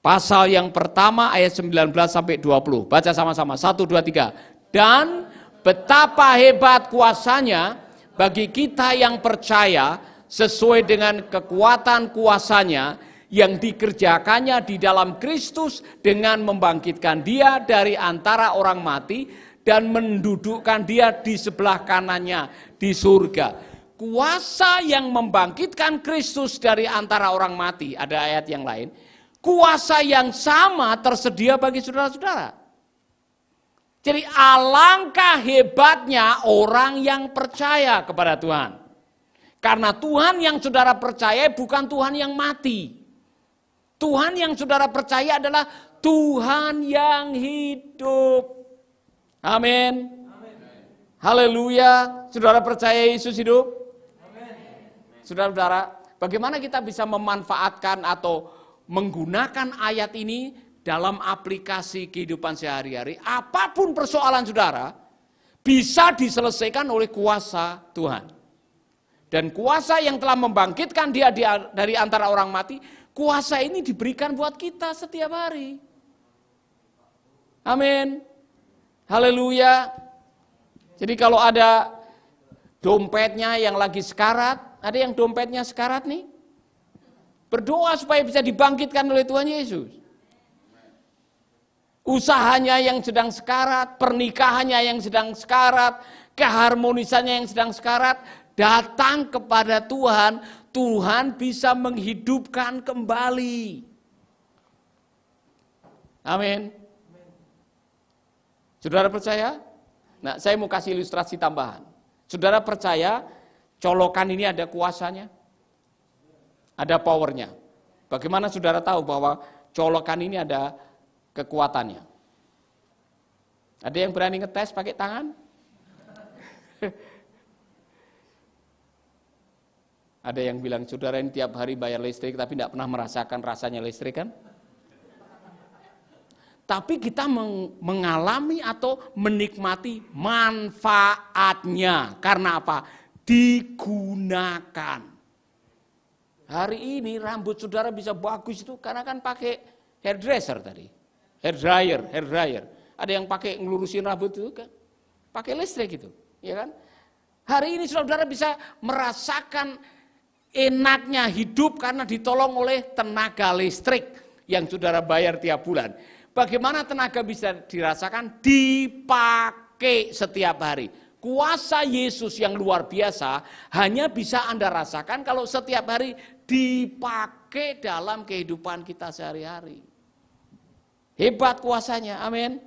pasal yang pertama ayat 19 sampai 20. Baca sama-sama. 1, 2, 3. Dan betapa hebat kuasanya bagi kita yang percaya sesuai dengan kekuatan kuasanya yang dikerjakannya di dalam Kristus dengan membangkitkan dia dari antara orang mati dan mendudukkan dia di sebelah kanannya di surga. Kuasa yang membangkitkan Kristus dari antara orang mati, ada ayat yang lain, kuasa yang sama tersedia bagi saudara-saudara. Jadi alangkah hebatnya orang yang percaya kepada Tuhan. Karena Tuhan yang saudara percaya bukan Tuhan yang mati. Tuhan yang saudara percaya adalah Tuhan yang hidup. Amin. Haleluya. Saudara percaya Yesus hidup? Saudara-saudara, bagaimana kita bisa memanfaatkan atau menggunakan ayat ini dalam aplikasi kehidupan sehari-hari? Apapun persoalan saudara, bisa diselesaikan oleh kuasa Tuhan. Dan kuasa yang telah membangkitkan dia dari antara orang mati, kuasa ini diberikan buat kita setiap hari. Amin. Haleluya. Jadi kalau ada dompetnya yang lagi sekarat, ada yang dompetnya sekarat nih, berdoa supaya bisa dibangkitkan oleh Tuhan Yesus. Usahanya yang sedang sekarat, pernikahannya yang sedang sekarat, keharmonisannya yang sedang sekarat, datang kepada Tuhan, Tuhan bisa menghidupkan kembali. Amin. Saudara percaya? Nah, saya mau kasih ilustrasi tambahan. Saudara percaya colokan ini ada kuasanya? Ada powernya. Bagaimana saudara tahu bahwa colokan ini ada kekuatannya? Ada yang berani ngetes pakai tangan? Ada yang bilang, saudara ini tiap hari bayar listrik tapi tidak pernah merasakan rasanya listrik kan? Tapi kita mengalami atau menikmati manfaatnya. Karena apa? Digunakan. Hari ini rambut saudara bisa bagus itu karena kan pakai hairdresser tadi. Hair dryer. Ada yang pakai ngelurusin rambut itu kan? Pakai listrik itu, ya kan? Hari ini saudara bisa merasakan enaknya hidup karena ditolong oleh tenaga listrik yang saudara bayar tiap bulan. Bagaimana tenaga bisa dirasakan? Dipakai setiap hari. Kuasa Yesus yang luar biasa hanya bisa Anda rasakan kalau setiap hari dipakai dalam kehidupan kita sehari-hari. Hebat kuasanya, amin.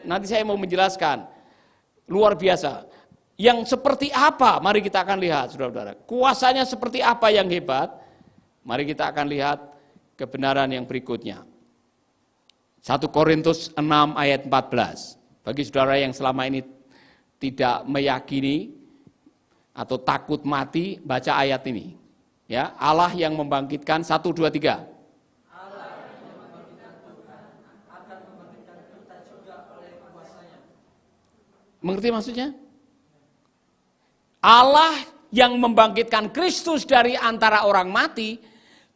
Nanti saya mau menjelaskan. Luar biasa. Yang seperti apa? Mari kita akan lihat, saudara-saudara. Kuasanya seperti apa yang hebat? Mari kita akan lihat kebenaran yang berikutnya. 1 Korintus 6 ayat 14. Bagi saudara yang selama ini tidak meyakini atau takut mati, baca ayat ini. Ya, Allah yang membangkitkan 1 2 3. Allah yang membangkitkan Tuhan akan membangkitkan kita juga oleh kuasanya. Mengerti maksudnya? Allah yang membangkitkan Kristus dari antara orang mati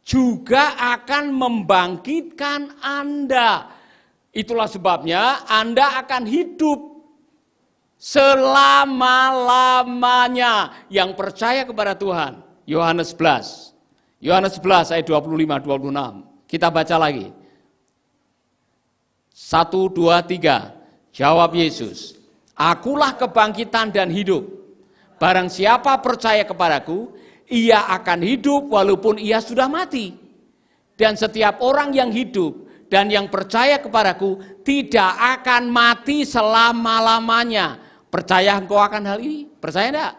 juga akan membangkitkan Anda. Itulah sebabnya Anda akan hidup selama-lamanya yang percaya kepada Tuhan. Yohanes 11 ayat 25-26. Kita baca lagi. 1, 2, 3. Jawab Yesus, akulah kebangkitan dan hidup. Barang siapa percaya kepadaku, ia akan hidup walaupun ia sudah mati. Dan setiap orang yang hidup dan yang percaya kepadaku tidak akan mati selama-lamanya. Percaya engkau akan hal ini? Percaya enggak?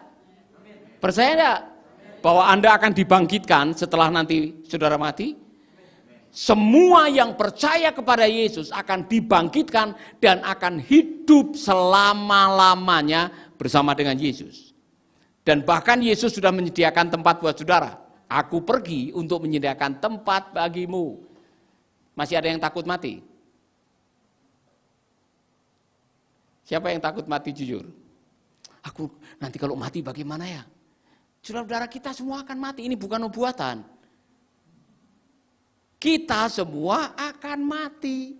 Percaya enggak? Bahwa Anda akan dibangkitkan setelah nanti saudara mati? Semua yang percaya kepada Yesus akan dibangkitkan dan akan hidup selama-lamanya bersama dengan Yesus. Dan bahkan Yesus sudah menyediakan tempat buat saudara. Aku pergi untuk menyediakan tempat bagimu. Masih ada yang takut mati? Siapa yang takut mati jujur? Aku nanti kalau mati bagaimana ya? Saudara-saudara, kita semua akan mati, ini bukan nubuatan. Kita semua akan mati.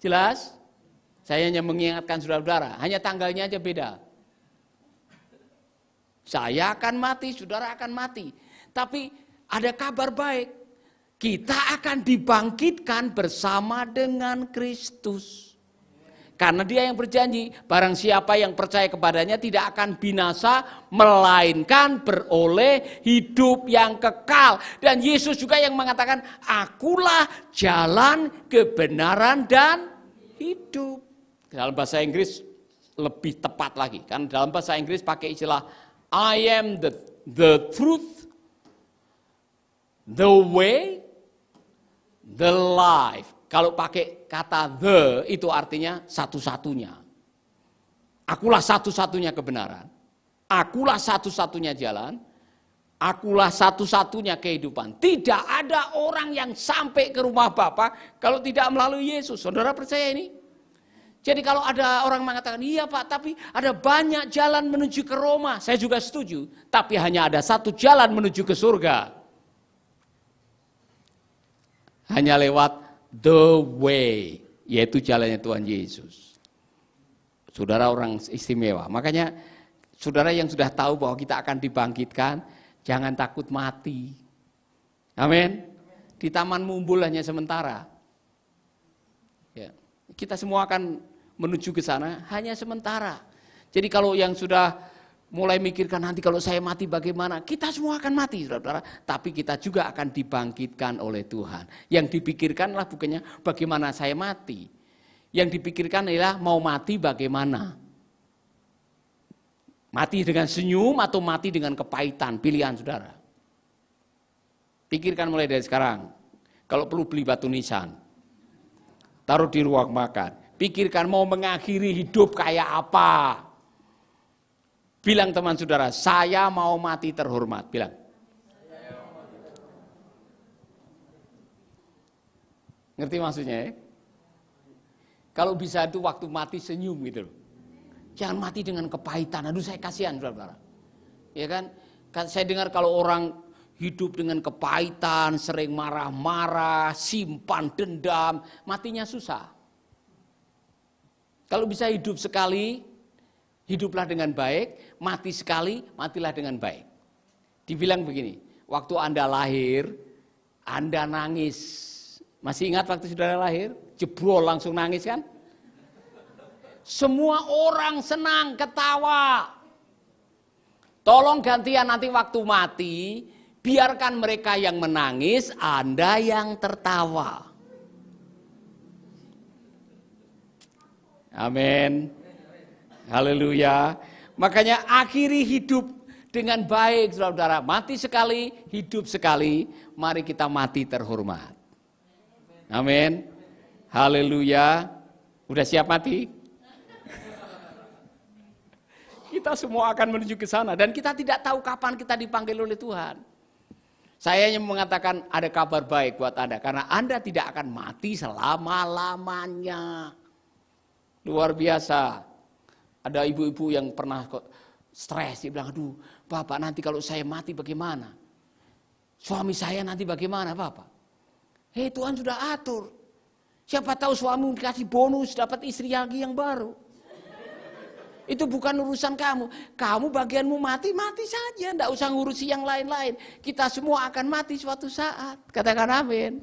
Jelas? Saya hanya mengingatkan saudara-saudara, hanya tanggalnya aja beda. Saya akan mati, saudara akan mati. Tapi ada kabar baik. Kita akan dibangkitkan bersama dengan Kristus. Karena dia yang berjanji, barang siapa yang percaya kepadanya tidak akan binasa, melainkan beroleh hidup yang kekal. Dan Yesus juga yang mengatakan, akulah jalan, kebenaran, dan hidup. Dalam bahasa Inggris lebih tepat lagi. Karena dalam bahasa Inggris pakai istilah, I am the truth, the way, the life. Kalau pakai kata the itu artinya satu-satunya. Akulah satu-satunya kebenaran. Akulah satu-satunya jalan. Akulah satu-satunya kehidupan. Tidak ada orang yang sampai ke rumah Bapa kalau tidak melalui Yesus. Saudara percaya ini? Jadi kalau ada orang mengatakan, iya Pak, tapi ada banyak jalan menuju ke Roma. Saya juga setuju. Tapi hanya ada satu jalan menuju ke surga. Hanya lewat the way, yaitu jalannya Tuhan Yesus. Saudara orang istimewa. Makanya saudara yang sudah tahu bahwa kita akan dibangkitkan, jangan takut mati. Amin. Di taman mumbul hanya sementara. Ya. Kita semua akan menuju ke sana hanya sementara. Jadi kalau yang sudah mulai mikirkan nanti kalau saya mati bagaimana, kita semua akan mati, saudara. Tapi kita juga akan dibangkitkan oleh Tuhan. Yang dipikirkanlah bukannya bagaimana saya mati. Yang dipikirkan adalah mau mati bagaimana. Mati dengan senyum atau mati dengan kepahitan, pilihan saudara. Pikirkan mulai dari sekarang. Kalau perlu beli batu nisan, taruh di ruang makan. Pikirkan mau mengakhiri hidup kayak apa. Bilang teman saudara, saya mau mati terhormat. Bilang. Ngerti maksudnya ya? Kalau bisa itu waktu mati senyum gitu loh. Jangan mati dengan kepahitan. Aduh saya kasihan saudara. Ya kan? Saya dengar kalau orang hidup dengan kepahitan, sering marah-marah, simpan dendam, matinya susah. Kalau bisa hidup sekali, hiduplah dengan baik, mati sekali, matilah dengan baik. Dibilang begini, waktu Anda lahir, Anda nangis. Masih ingat waktu saudara lahir? Jebrol langsung nangis kan? Semua orang senang, ketawa. Tolong gantian nanti waktu mati, biarkan mereka yang menangis, Anda yang tertawa. Amin. Haleluya. Makanya akhiri hidup dengan baik, saudara. Mati sekali, hidup sekali. Mari kita mati terhormat. Amin. Haleluya. Udah siap mati? Kita semua akan menuju ke sana dan kita tidak tahu kapan kita dipanggil oleh Tuhan. Saya yang mengatakan ada kabar baik buat Anda karena Anda tidak akan mati selama-lamanya. Luar biasa. Ada ibu-ibu yang pernah stres, dia bilang, aduh Bapak nanti kalau saya mati bagaimana? Suami saya nanti bagaimana Bapak? Hei Tuhan sudah atur. Siapa tahu suamimu dikasih bonus, dapat istri lagi yang baru. Itu bukan urusan kamu. Kamu bagianmu mati, mati saja. Tidak usah ngurusi yang lain-lain. Kita semua akan mati suatu saat. Katakan amin.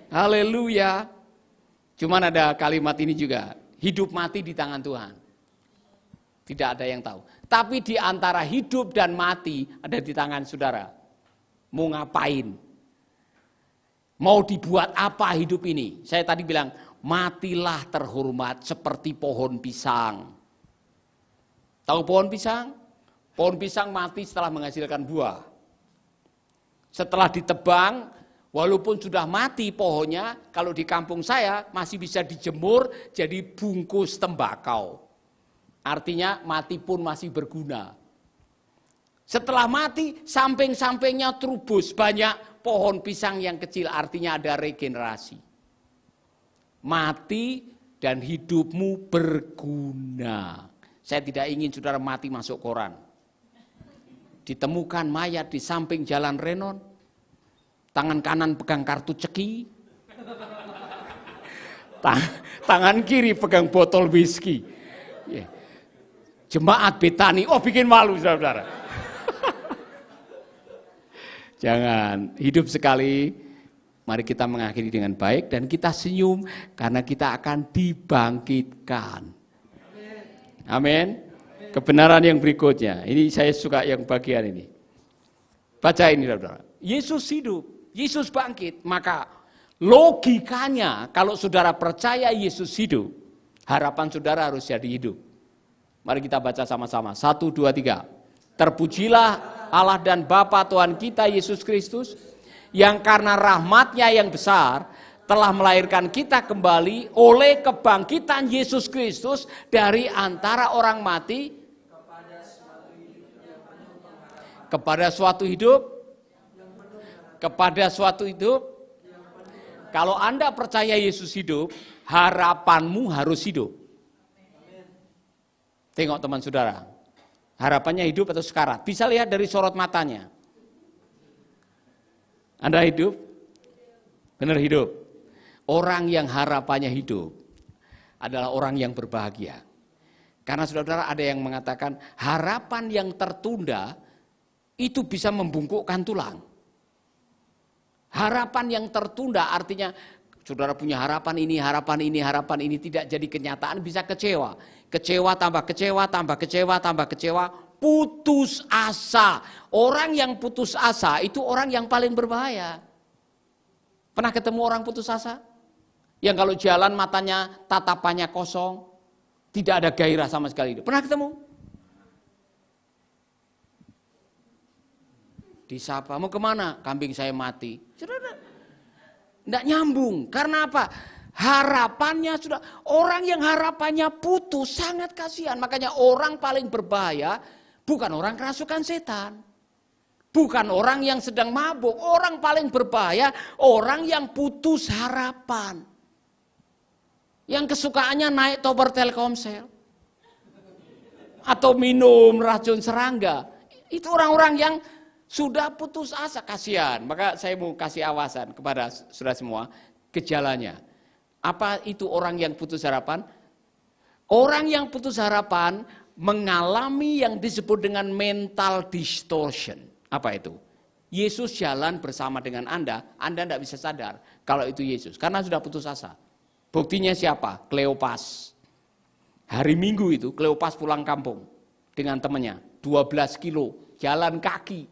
Haleluya. Cuman ada kalimat ini juga. Hidup mati di tangan Tuhan. Tidak ada yang tahu. Tapi di antara hidup dan mati ada di tangan saudara. Mau ngapain? Mau dibuat apa hidup ini? Saya tadi bilang, matilah terhormat seperti pohon pisang. Tahu pohon pisang? Pohon pisang mati setelah menghasilkan buah. Setelah ditebang, walaupun sudah mati pohonnya, kalau di kampung saya masih bisa dijemur jadi bungkus tembakau. Artinya mati pun masih berguna. Setelah mati, samping-sampingnya terubus banyak pohon pisang yang kecil, artinya ada regenerasi. Mati dan hidupmu berguna. Saya tidak ingin saudara mati masuk koran. Ditemukan mayat di samping jalan Renon, tangan kanan pegang kartu ceki, tangan kiri pegang botol whisky. Jemaat Betani, oh bikin malu saudara. Jangan, hidup sekali, mari kita mengakhiri dengan baik dan kita senyum karena kita akan dibangkitkan. Amin. Kebenaran yang berikutnya, ini saya suka yang bagian ini. Baca ini saudara, Yesus hidup, Yesus bangkit, maka logikanya kalau saudara percaya Yesus hidup, harapan saudara harus jadi hidup. Mari kita baca sama-sama, 1, 2, 3. Terpujilah Allah dan Bapa Tuhan kita Yesus Kristus, yang karena rahmat-Nya yang besar telah melahirkan kita kembali oleh kebangkitan Yesus Kristus dari antara orang mati kepada suatu hidup. Kepada suatu hidup. Kalau Anda percaya Yesus hidup, harapanmu harus hidup. Tengok teman saudara. Harapannya hidup atau sekarat? Bisa lihat dari sorot matanya. Anda hidup? Benar hidup. Orang yang harapannya hidup adalah orang yang berbahagia. Karena saudara-saudara ada yang mengatakan harapan yang tertunda itu bisa membungkukkan tulang. Harapan yang tertunda artinya saudara punya harapan ini tidak jadi kenyataan, bisa kecewa. Kecewa tambah kecewa, tambah kecewa, tambah kecewa, putus asa. Orang yang putus asa itu orang yang paling berbahaya. Pernah ketemu orang putus asa? Yang kalau jalan matanya, tatapannya kosong, tidak ada gairah sama sekali. Pernah ketemu? Disapa, mau kemana? Kambing saya mati. Tidak nyambung. Karena apa? Harapannya sudah, orang yang harapannya putus sangat kasihan. Makanya orang paling berbahaya bukan orang kerasukan setan. Bukan orang yang sedang mabuk. Orang paling berbahaya orang yang putus harapan. Yang kesukaannya naik tower Telkomsel. Atau minum racun serangga. Itu orang-orang yang sudah putus asa, kasihan. Maka saya mau kasih awasan kepada saudara semua, gejalanya. Apa itu orang yang putus harapan? Orang yang putus harapan mengalami yang disebut dengan mental distortion. Apa itu? Yesus jalan bersama dengan Anda tidak bisa sadar kalau itu Yesus. Karena sudah putus asa. Buktinya siapa? Kleopas. Hari Minggu itu Kleopas pulang kampung dengan temannya. 12 kilo, jalan kaki.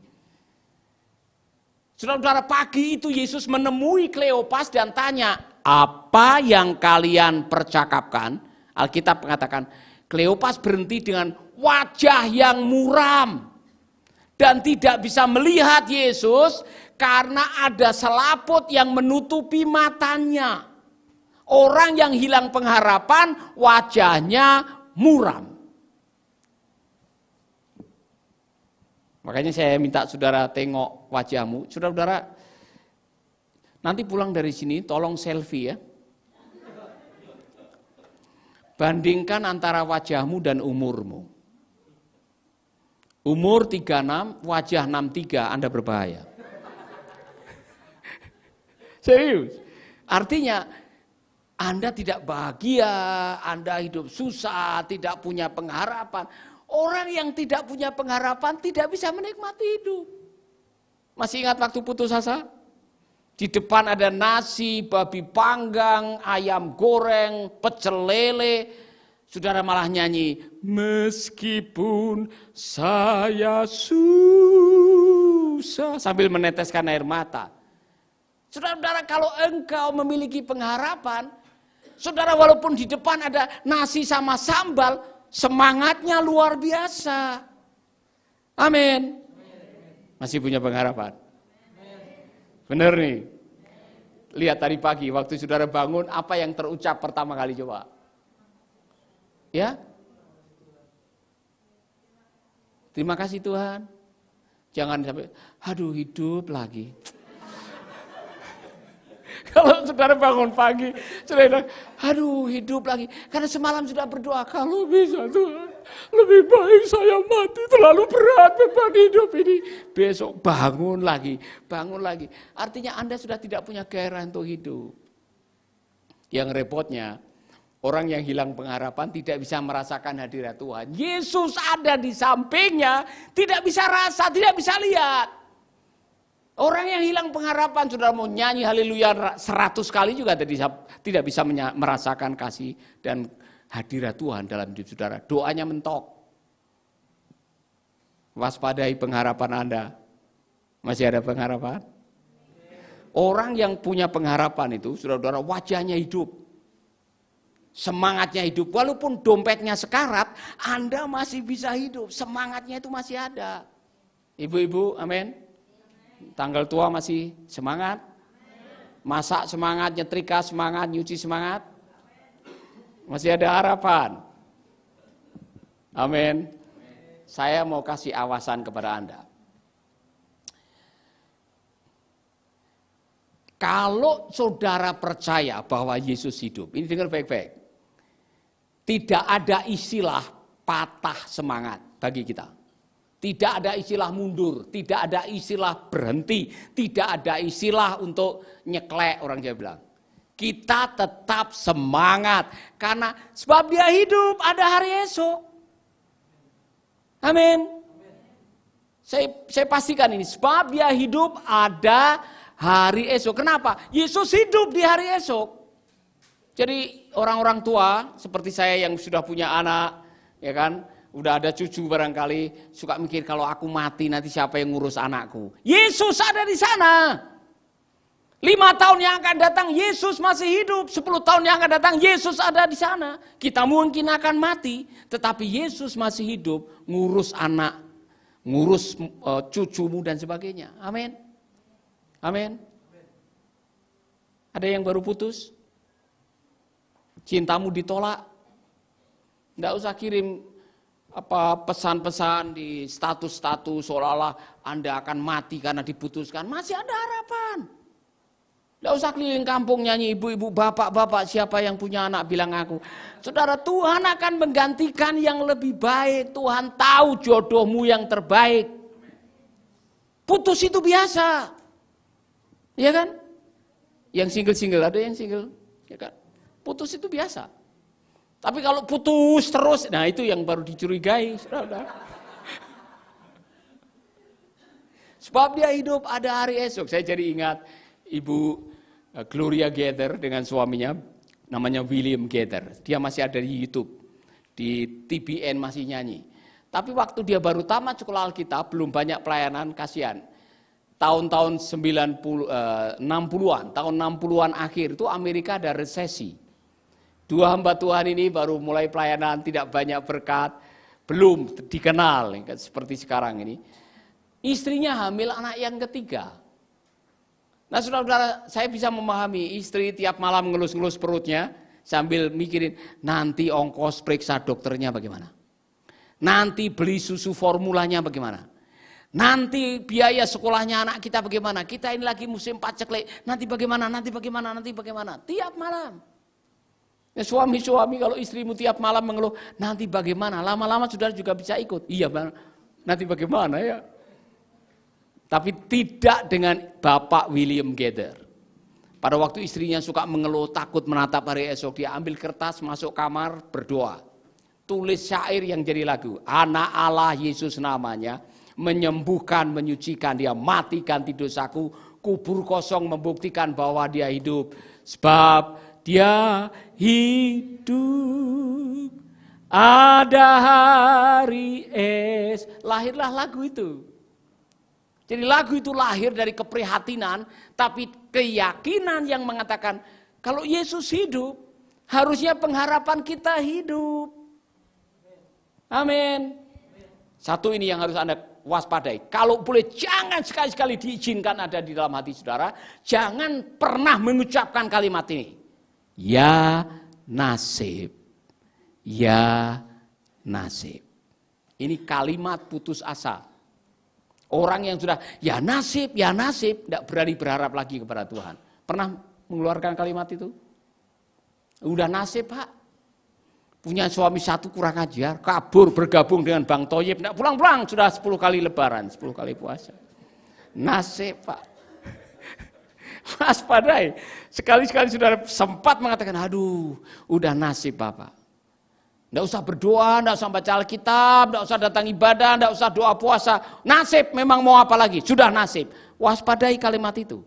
Saudara-saudara, pagi itu Yesus menemui Kleopas dan tanya, apa yang kalian percakapkan? Alkitab mengatakan, Kleopas berhenti dengan wajah yang muram. Dan tidak bisa melihat Yesus karena ada selaput yang menutupi matanya. Orang yang hilang pengharapan, wajahnya muram. Makanya saya minta saudara tengok wajahmu. Saudara-saudara, nanti pulang dari sini tolong selfie ya. Bandingkan antara wajahmu dan umurmu. Umur 36, wajah 63, Anda berbahaya. Serius. Artinya, Anda tidak bahagia, Anda hidup susah, tidak punya pengharapan. Orang yang tidak punya pengharapan tidak bisa menikmati hidup. Masih ingat waktu putus asa? Di depan ada nasi, babi panggang, ayam goreng, pecel lele. Saudara malah nyanyi, meskipun saya susah, sambil meneteskan air mata. Saudara-saudara, kalau engkau memiliki pengharapan, saudara walaupun di depan ada nasi sama sambal, semangatnya luar biasa. Amin. Masih punya pengharapan. Benar nih. Lihat tadi pagi, waktu saudara bangun, apa yang terucap pertama kali coba? Ya? Terima kasih Tuhan. Jangan sampai, aduh hidup lagi. Kalau saudara bangun pagi, saudara, aduh hidup lagi. Karena semalam sudah berdoa, kalau bisa Tuhan, lebih baik saya mati, terlalu berat beban hidup ini. Besok bangun lagi, bangun lagi. Artinya Anda sudah tidak punya gairah untuk hidup. Yang repotnya, orang yang hilang pengharapan tidak bisa merasakan hadirat Tuhan. Yesus ada di sampingnya, tidak bisa rasa, tidak bisa lihat. Orang yang hilang pengharapan, saudara mau nyanyi haleluya 100 kali juga tidak bisa merasakan kasih dan hadirat Tuhan dalam hidup saudara. Doanya mentok. Waspadai pengharapan Anda. Masih ada pengharapan? Orang yang punya pengharapan itu, saudara-saudara, wajahnya hidup. Semangatnya hidup. Walaupun dompetnya sekarat, Anda masih bisa hidup. Semangatnya itu masih ada. Ibu-ibu, amin. Tanggal tua masih semangat. Masak semangat, nyetrika semangat, nyuci semangat. Masih ada harapan. Amin. Saya mau kasih awasan kepada Anda. Kalau saudara percaya bahwa Yesus hidup, ini dengar baik-baik. Tidak ada istilah patah semangat bagi kita. Tidak ada istilah mundur, tidak ada istilah berhenti, tidak ada istilah untuk nyeklek, orang Jawa bilang. Kita tetap semangat, karena sebab dia hidup, ada hari esok. Amin. Saya pastikan ini, sebab dia hidup ada hari esok. Kenapa? Yesus hidup di hari esok. Jadi orang-orang tua seperti saya yang sudah punya anak, ya kan, udah ada cucu barangkali, suka mikir kalau aku mati nanti siapa yang ngurus anakku. Yesus ada di sana. 5 tahun yang akan datang Yesus masih hidup, 10 tahun yang akan datang Yesus ada di sana. Kita mungkin akan mati, tetapi Yesus masih hidup, ngurus anak, ngurus cucumu dan sebagainya. Amin. Amin. Ada yang baru putus? Cintamu ditolak? Enggak usah kirim pesan-pesan di status-status seolah-olah Anda akan mati karena diputuskan. Masih ada harapan. Tidak usah keliling kampung nyanyi ibu-ibu, bapak-bapak, siapa yang punya anak bilang aku. Saudara, Tuhan akan menggantikan yang lebih baik. Tuhan tahu jodohmu yang terbaik. Putus itu biasa. Iya kan? Yang single-single, ada yang single. Ya kan? Putus itu biasa. Tapi kalau putus terus, nah itu yang baru dicurigai. Saudara. Sebab dia hidup ada hari esok. Saya jadi ingat Ibu Gloria Gaither dengan suaminya, namanya William Gaither. Dia masih ada di YouTube, di TBN masih nyanyi. Tapi waktu dia baru tamat sekolah Alkitab, belum banyak pelayanan, kasihan. Tahun-tahun 60-an, tahun 60-an akhir itu Amerika ada resesi. 2 hamba Tuhan ini baru mulai pelayanan, tidak banyak berkat, belum dikenal seperti sekarang ini. Istrinya hamil anak yang ketiga. Nah saudara-saudara, saya bisa memahami istri tiap malam ngelus-ngelus perutnya sambil mikirin nanti ongkos periksa dokternya bagaimana. Nanti beli susu formulanya bagaimana. Nanti biaya sekolahnya anak kita bagaimana. Kita ini lagi musim paceklik, nanti bagaimana, nanti bagaimana, nanti bagaimana. Tiap malam. Ya, suami-suami kalau istrimu tiap malam mengeluh, nanti bagaimana. Lama-lama saudara juga bisa ikut. Iya, nanti bagaimana ya. Tapi tidak dengan Bapak William Gaither. Pada waktu istrinya suka mengeluh, takut menatap hari esok, dia ambil kertas, masuk kamar, berdoa. Tulis syair yang jadi lagu. Anak Allah Yesus namanya, menyembuhkan, menyucikan, dia matikan dosaku, kubur kosong membuktikan bahwa dia hidup. Sebab dia hidup, ada hari lahirlah lagu itu. Jadi lagu itu lahir dari keprihatinan, tapi keyakinan yang mengatakan kalau Yesus hidup, harusnya pengharapan kita hidup. Amin. Satu ini yang harus Anda waspadai. Kalau boleh jangan sekali-sekali diizinkan ada di dalam hati saudara, jangan pernah mengucapkan kalimat ini. Ya nasib. Ya nasib. Ini kalimat putus asa. Orang yang sudah ya nasib, tidak berani berharap lagi kepada Tuhan. Pernah mengeluarkan kalimat itu? Udah nasib Pak. Punya suami satu kurang ajar, kabur bergabung dengan Bang Toyib, tidak pulang-pulang, sudah 10 kali lebaran, 10 kali puasa. Nasib Pak. Waspadai. Sekali-sekali saudara sempat mengatakan, aduh udah nasib Bapak. Tidak usah berdoa, tidak usah baca Alkitab, tidak usah datang ibadah, tidak usah doa puasa. Nasib, memang mau apa lagi? Sudah nasib. Waspadai kalimat itu.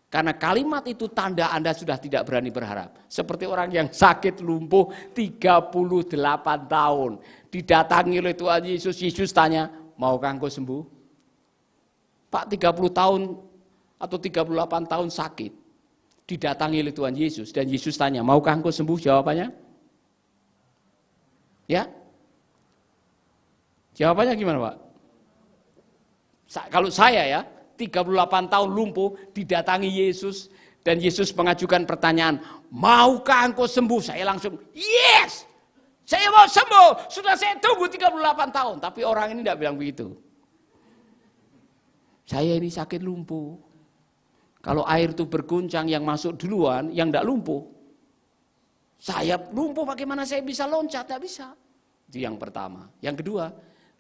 Karena kalimat itu tanda Anda sudah tidak berani berharap. Seperti orang yang sakit lumpuh 38 tahun. Didatangi oleh Tuhan Yesus, Yesus tanya, maukah engkau sembuh? Pak 30 tahun atau 38 tahun sakit. Didatangi oleh Tuhan Yesus. Dan Yesus tanya, maukah engkau sembuh? Jawabannya? Ya? Jawabannya gimana Pak? Kalau saya ya, 38 tahun lumpuh, didatangi Yesus, dan Yesus mengajukan pertanyaan, maukah engkau sembuh? Saya langsung, yes! Saya mau sembuh, sudah saya tunggu 38 tahun. Tapi orang ini tidak bilang begitu. Saya ini sakit lumpuh. Kalau air itu berguncang, yang masuk duluan, yang tidak lumpuh. Saya lumpuh, bagaimana saya bisa loncat? Tidak bisa. Itu yang pertama. Yang kedua,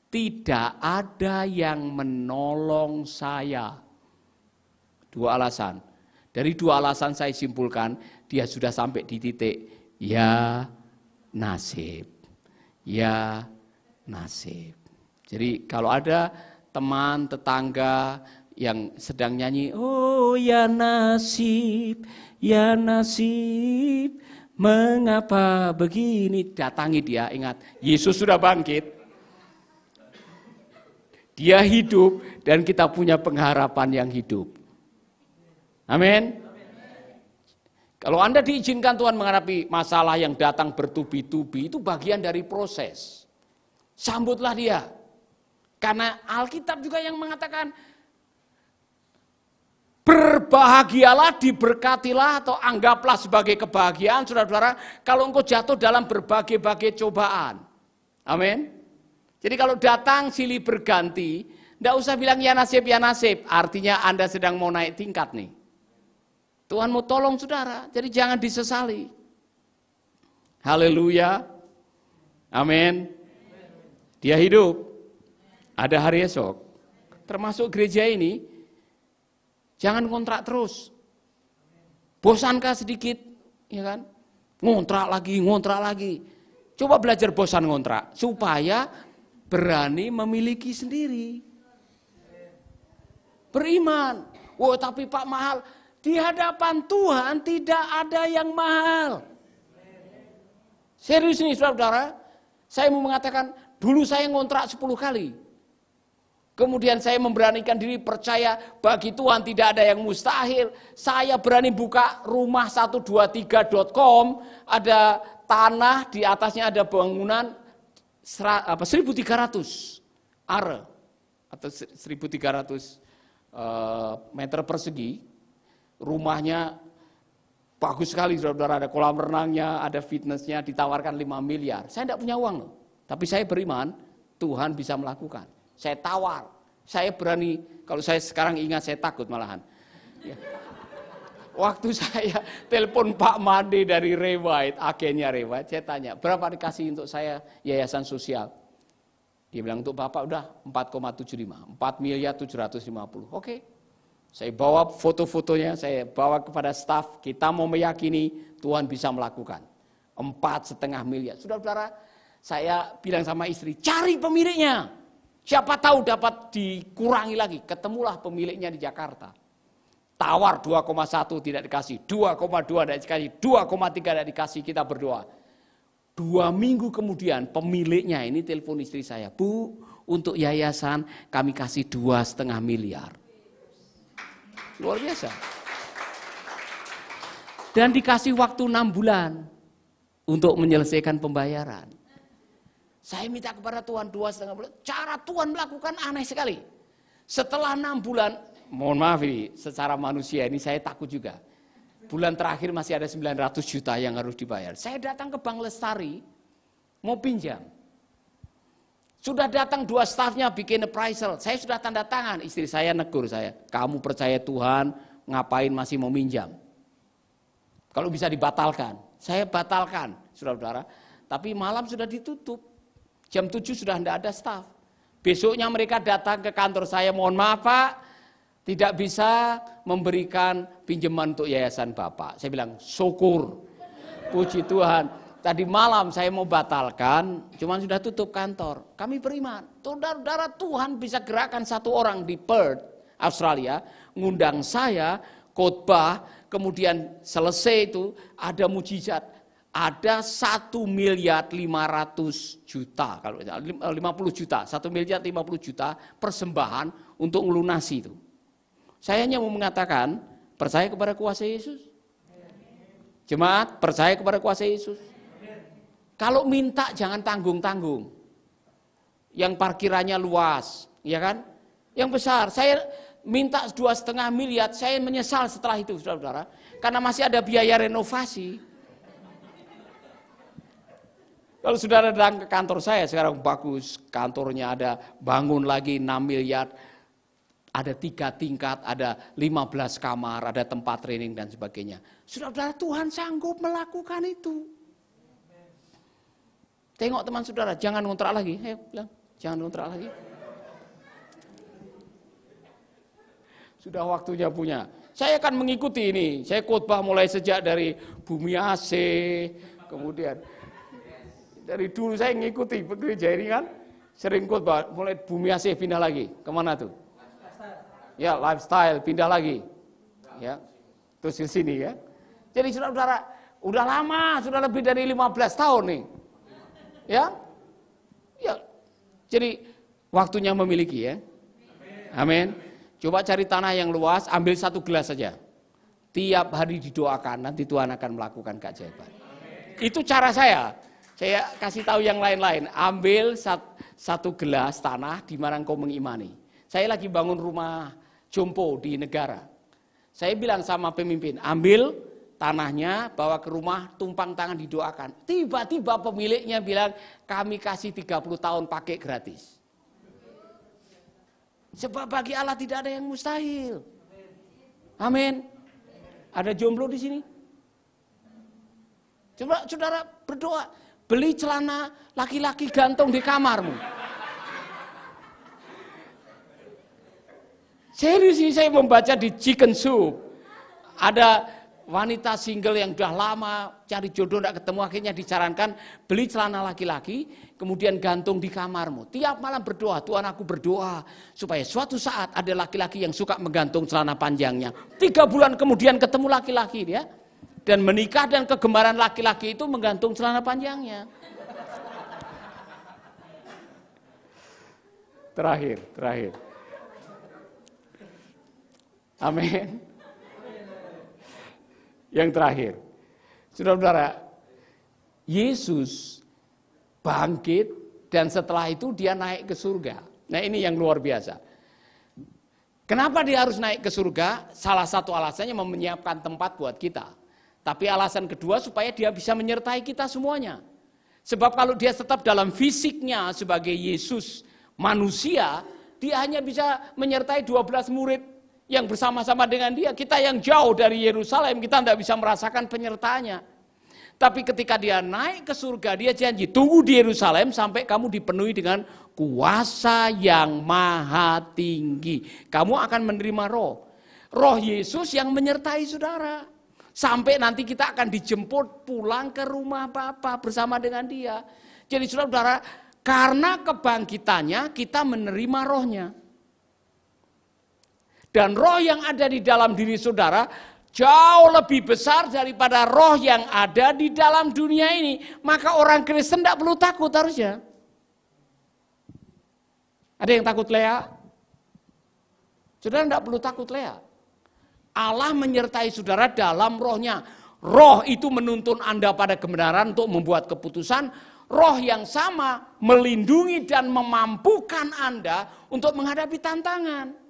tidak ada yang menolong saya. 2 alasan. Dari 2 alasan saya simpulkan, dia sudah sampai di titik, ya nasib. Ya nasib. Jadi kalau ada teman, tetangga yang sedang nyanyi, oh ya nasib, mengapa begini? Datangi dia, ingat, Yesus sudah bangkit. Dia hidup dan kita punya pengharapan yang hidup. Amin. Kalau Anda diizinkan Tuhan menghadapi masalah yang datang bertubi-tubi, itu bagian dari proses. Sambutlah dia. Karena Alkitab juga yang mengatakan, berbahagialah, diberkatilah, atau anggaplah sebagai kebahagiaan, saudara-saudara, kalau engkau jatuh dalam berbagai-bagai cobaan. Amin. Jadi kalau datang silih berganti, tidak usah bilang ya nasib, artinya Anda sedang mau naik tingkat nih. Tuhan mau tolong saudara, jadi jangan disesali. Haleluya. Amin. Dia hidup. Ada hari esok. Termasuk gereja ini, jangan kontrak terus. Bosankah sedikit, ya kan? Ngontrak lagi. Coba belajar bosan ngontrak, supaya berani memiliki sendiri. Beriman. Wah, tapi Pak mahal. Di hadapan Tuhan tidak ada yang mahal. Serius nih saudara. Saya mau mengatakan, dulu saya ngontrak 10 kali. Kemudian saya memberanikan diri percaya bagi Tuhan tidak ada yang mustahil. Saya berani buka rumah123.com, ada tanah, di atasnya ada bangunan 1.300 are atau 1.300 meter persegi. Rumahnya bagus sekali, saudara, ada kolam renangnya, ada fitnessnya, ditawarkan 5 miliar. Saya tidak punya uang loh, tapi saya beriman Tuhan bisa melakukan. Saya tawar, saya berani. Kalau saya sekarang ingat saya takut malahan. Ya. Waktu saya telepon Pak Made dari Rewait, agennya Rewait, saya tanya, berapa dikasih untuk saya yayasan sosial? Dia bilang untuk Bapak udah 4,75, 4.750.000. Oke. Saya bawa foto-fotonya, saya bawa kepada staf, kita mau meyakini Tuhan bisa melakukan. 4,5 miliar. Saudara-saudara, saya bilang sama istri, cari pemiliknya. Siapa tahu dapat dikurangi lagi. Ketemulah pemiliknya di Jakarta. Tawar 2,1 tidak dikasih, 2,2 tidak dikasih, 2,3 tidak dikasih, kita berdoa. 2 minggu kemudian pemiliknya ini telepon istri saya, Bu, untuk yayasan kami kasih 2,5 miliar. Luar biasa. Dan dikasih waktu 6 bulan untuk menyelesaikan pembayaran. Saya minta kepada Tuhan 2,5 bulan. Cara Tuhan melakukan aneh sekali. Setelah 6 bulan, mohon maaf ini, secara manusia ini saya takut juga. Bulan terakhir masih ada 900 juta yang harus dibayar. Saya datang ke Bank Lestari, mau pinjam. Sudah datang 2 stafnya bikin appraisal. Saya sudah tanda tangan, istri saya negur saya. Kamu percaya Tuhan, ngapain masih mau minjam? Kalau bisa dibatalkan. Saya batalkan, saudara-saudara. Tapi malam sudah ditutup. Jam 7 sudah tidak ada staf. Besoknya mereka datang ke kantor saya, mohon maaf Pak, tidak bisa memberikan pinjaman untuk yayasan Bapak. Saya bilang, syukur, puji Tuhan. Tadi malam saya mau batalkan, cuman sudah tutup kantor. Kami beriman, saudara-saudara, Tuhan bisa gerakan 1 orang di Perth, Australia, ngundang saya, khotbah, kemudian selesai itu ada mujizat. Ada 1.500.000.000, kalau 50 juta, 1.050.000.000 persembahan untuk melunasi itu. Saya hanya mau mengatakan, percaya kepada kuasa Yesus. Jemaat, percaya kepada kuasa Yesus. Kalau minta jangan tanggung-tanggung. Yang parkirannya luas, ya kan? Yang besar, saya minta 2,5 miliar, saya menyesal setelah itu, saudara-saudara. Karena masih ada biaya renovasi. Kalau saudara datang ke kantor saya, sekarang bagus, kantornya ada, bangun lagi 6 miliar, ada 3 tingkat, ada 15 kamar, ada tempat training dan sebagainya. Saudara-saudara, Tuhan sanggup melakukan itu. Tengok teman saudara, jangan ngontrak lagi. Bilang, jangan ngontrak lagi. Sudah waktunya punya. Saya akan mengikuti ini. Saya khotbah mulai sejak dari Bumi AC, kemudian dari dulu saya mengikuti gereja ini kan. Sering khotbah, mulai Bumi Asih pindah lagi. Kemana tuh? Ya, lifestyle pindah lagi. Ya, terus ke sini ya. Jadi saudara-saudara, udah lama, sudah lebih dari 15 tahun nih. Ya. Ya. Jadi waktunya memiliki ya. Amin. Coba cari tanah yang luas, ambil 1 gelas saja. Tiap hari didoakan, nanti Tuhan akan melakukan keajaiban. Itu cara saya. Saya kasih tahu yang lain-lain. Ambil 1 gelas tanah di mana engkau mengimani. Saya lagi bangun rumah jompo di negara. Saya bilang sama pemimpin, ambil tanahnya, bawa ke rumah, tumpang tangan didoakan. Tiba-tiba pemiliknya bilang, kami kasih 30 tahun pakai gratis. Sebab bagi Allah tidak ada yang mustahil. Amin. Ada jomblo di sini? Coba saudara berdoa, beli celana laki-laki gantung di kamarmu. Serius sih, saya membaca di Chicken Soup. Ada wanita single yang sudah lama cari jodoh tidak ketemu, akhirnya disarankan beli celana laki-laki kemudian gantung di kamarmu. Tiap malam berdoa, Tuhan aku berdoa supaya suatu saat ada laki-laki yang suka menggantung celana panjangnya. 3 bulan kemudian ketemu laki-laki dia dan menikah, dan kegemaran laki-laki itu menggantung celana panjangnya. Terakhir. Amin. Yang terakhir, saudara-saudara, Yesus bangkit dan setelah itu dia naik ke surga. Nah ini yang luar biasa. Kenapa dia harus naik ke surga? Salah satu alasannya menyiapkan tempat buat kita. Tapi alasan kedua supaya dia bisa menyertai kita semuanya. Sebab kalau dia tetap dalam fisiknya sebagai Yesus manusia, dia hanya bisa menyertai 12 murid yang bersama-sama dengan dia. Kita yang jauh dari Yerusalem, kita tidak bisa merasakan penyertaannya. Tapi ketika dia naik ke surga, dia janji, tunggu di Yerusalem sampai kamu dipenuhi dengan kuasa yang maha tinggi. Kamu akan menerima roh. Roh Yesus yang menyertai saudara. Sampai nanti kita akan dijemput pulang ke rumah Bapa bersama dengan dia. Jadi saudara-saudara, karena kebangkitannya kita menerima rohnya. Dan roh yang ada di dalam diri saudara jauh lebih besar daripada roh yang ada di dalam dunia ini. Maka orang Kristen tidak perlu takut harusnya. Ada yang takut Lea? Saudara tidak perlu takut Lea. Allah menyertai saudara dalam rohnya. Roh itu menuntun Anda pada kebenaran untuk membuat keputusan. Roh yang sama melindungi dan memampukan Anda untuk menghadapi tantangan.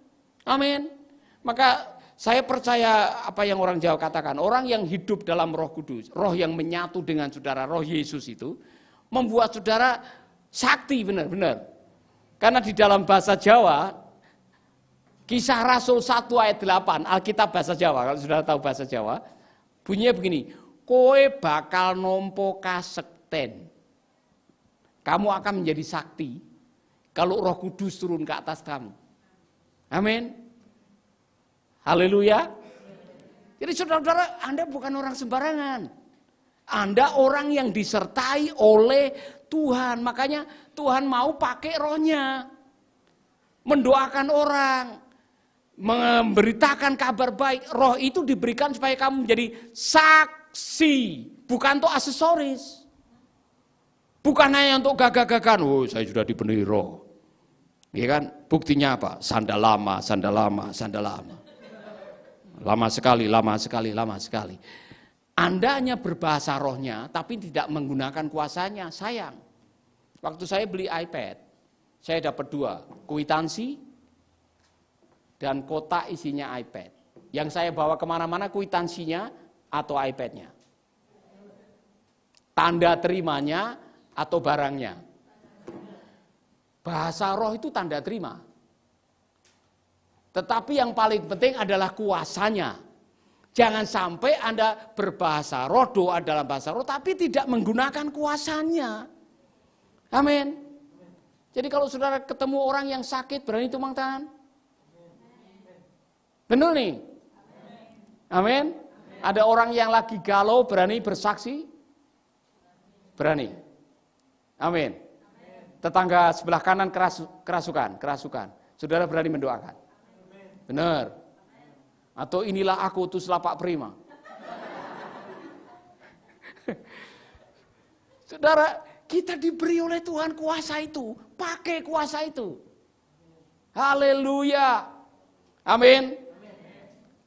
Amin. Maka saya percaya apa yang orang Jawa katakan, orang yang hidup dalam Roh Kudus, roh yang menyatu dengan saudara, roh Yesus itu membuat saudara sakti benar-benar. Karena di dalam bahasa Jawa, Kisah Rasul 1 ayat 8, Alkitab bahasa Jawa, kalau saudara tahu bahasa Jawa, bunyinya begini, kowe bakal nompo kasekten. Kamu akan menjadi sakti kalau Roh Kudus turun ke atas kamu. Amin. Haleluya. Jadi saudara-saudara, Anda bukan orang sembarangan. Anda orang yang disertai oleh Tuhan. Makanya Tuhan mau pakai rohnya. Mendoakan orang. Memberitakan kabar baik. Roh itu diberikan supaya kamu menjadi saksi. Bukan untuk aksesoris. Bukan hanya untuk gagah-gagahan. Oh, saya sudah dipenuhi roh. Ya kan? Buktinya apa? Sandal lama, sandal lama, sandal lama. Lama sekali, lama sekali, lama sekali. Anda hanya berbahasa rohnya, tapi tidak menggunakan kuasanya. Sayang. Waktu saya beli iPad, saya dapat 2. Kwitansi dan kotak isinya iPad. Yang saya bawa kemana-mana kwitansinya atau iPad-nya. Tanda terimanya atau barangnya. Bahasa roh itu tanda terima. Tetapi yang paling penting adalah kuasanya. Jangan sampai Anda berbahasa roh, doa dalam bahasa roh, tapi tidak menggunakan kuasanya. Amin. Jadi kalau saudara ketemu orang yang sakit, berani tumpang tangan? Benar nih? Amin. Ada orang yang lagi galau, berani bersaksi? Berani. Amin. Tetangga sebelah kanan kerasukan. Saudara berani mendoakan? Benar. Atau inilah aku, utuslah Pak Prima. Saudara, kita diberi oleh Tuhan kuasa itu. Pakai kuasa itu. Haleluya. Amin.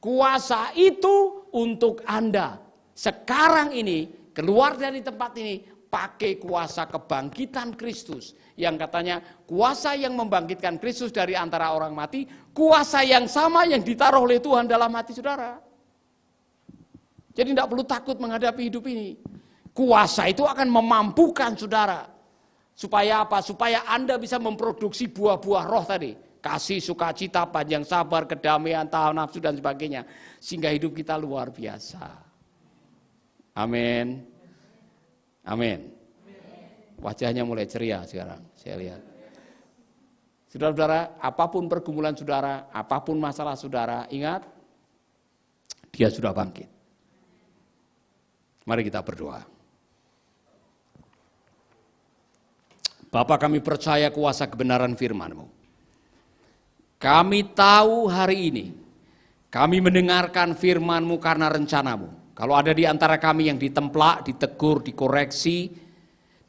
Kuasa itu untuk Anda. Sekarang ini, keluar dari tempat ini, pakai kuasa kebangkitan Kristus. Yang katanya kuasa yang membangkitkan Kristus dari antara orang mati, kuasa yang sama yang ditaruh oleh Tuhan dalam hati saudara. Jadi tidak perlu takut menghadapi hidup ini. Kuasa itu akan memampukan saudara. Supaya apa? Supaya Anda bisa memproduksi buah-buah roh tadi. Kasih, sukacita, panjang sabar, kedamaian, tahan nafsu dan sebagainya. Sehingga hidup kita luar biasa. Amin. Amin. Wajahnya mulai ceria sekarang, saya lihat. Saudara-saudara, apapun pergumulan saudara, apapun masalah saudara, ingat, dia sudah bangkit. Mari kita berdoa. Bapa, kami percaya kuasa kebenaran firman-Mu. Kami tahu hari ini, kami mendengarkan firman-Mu karena rencana-Mu. Kalau ada di antara kami yang ditemplak, ditegur, dikoreksi,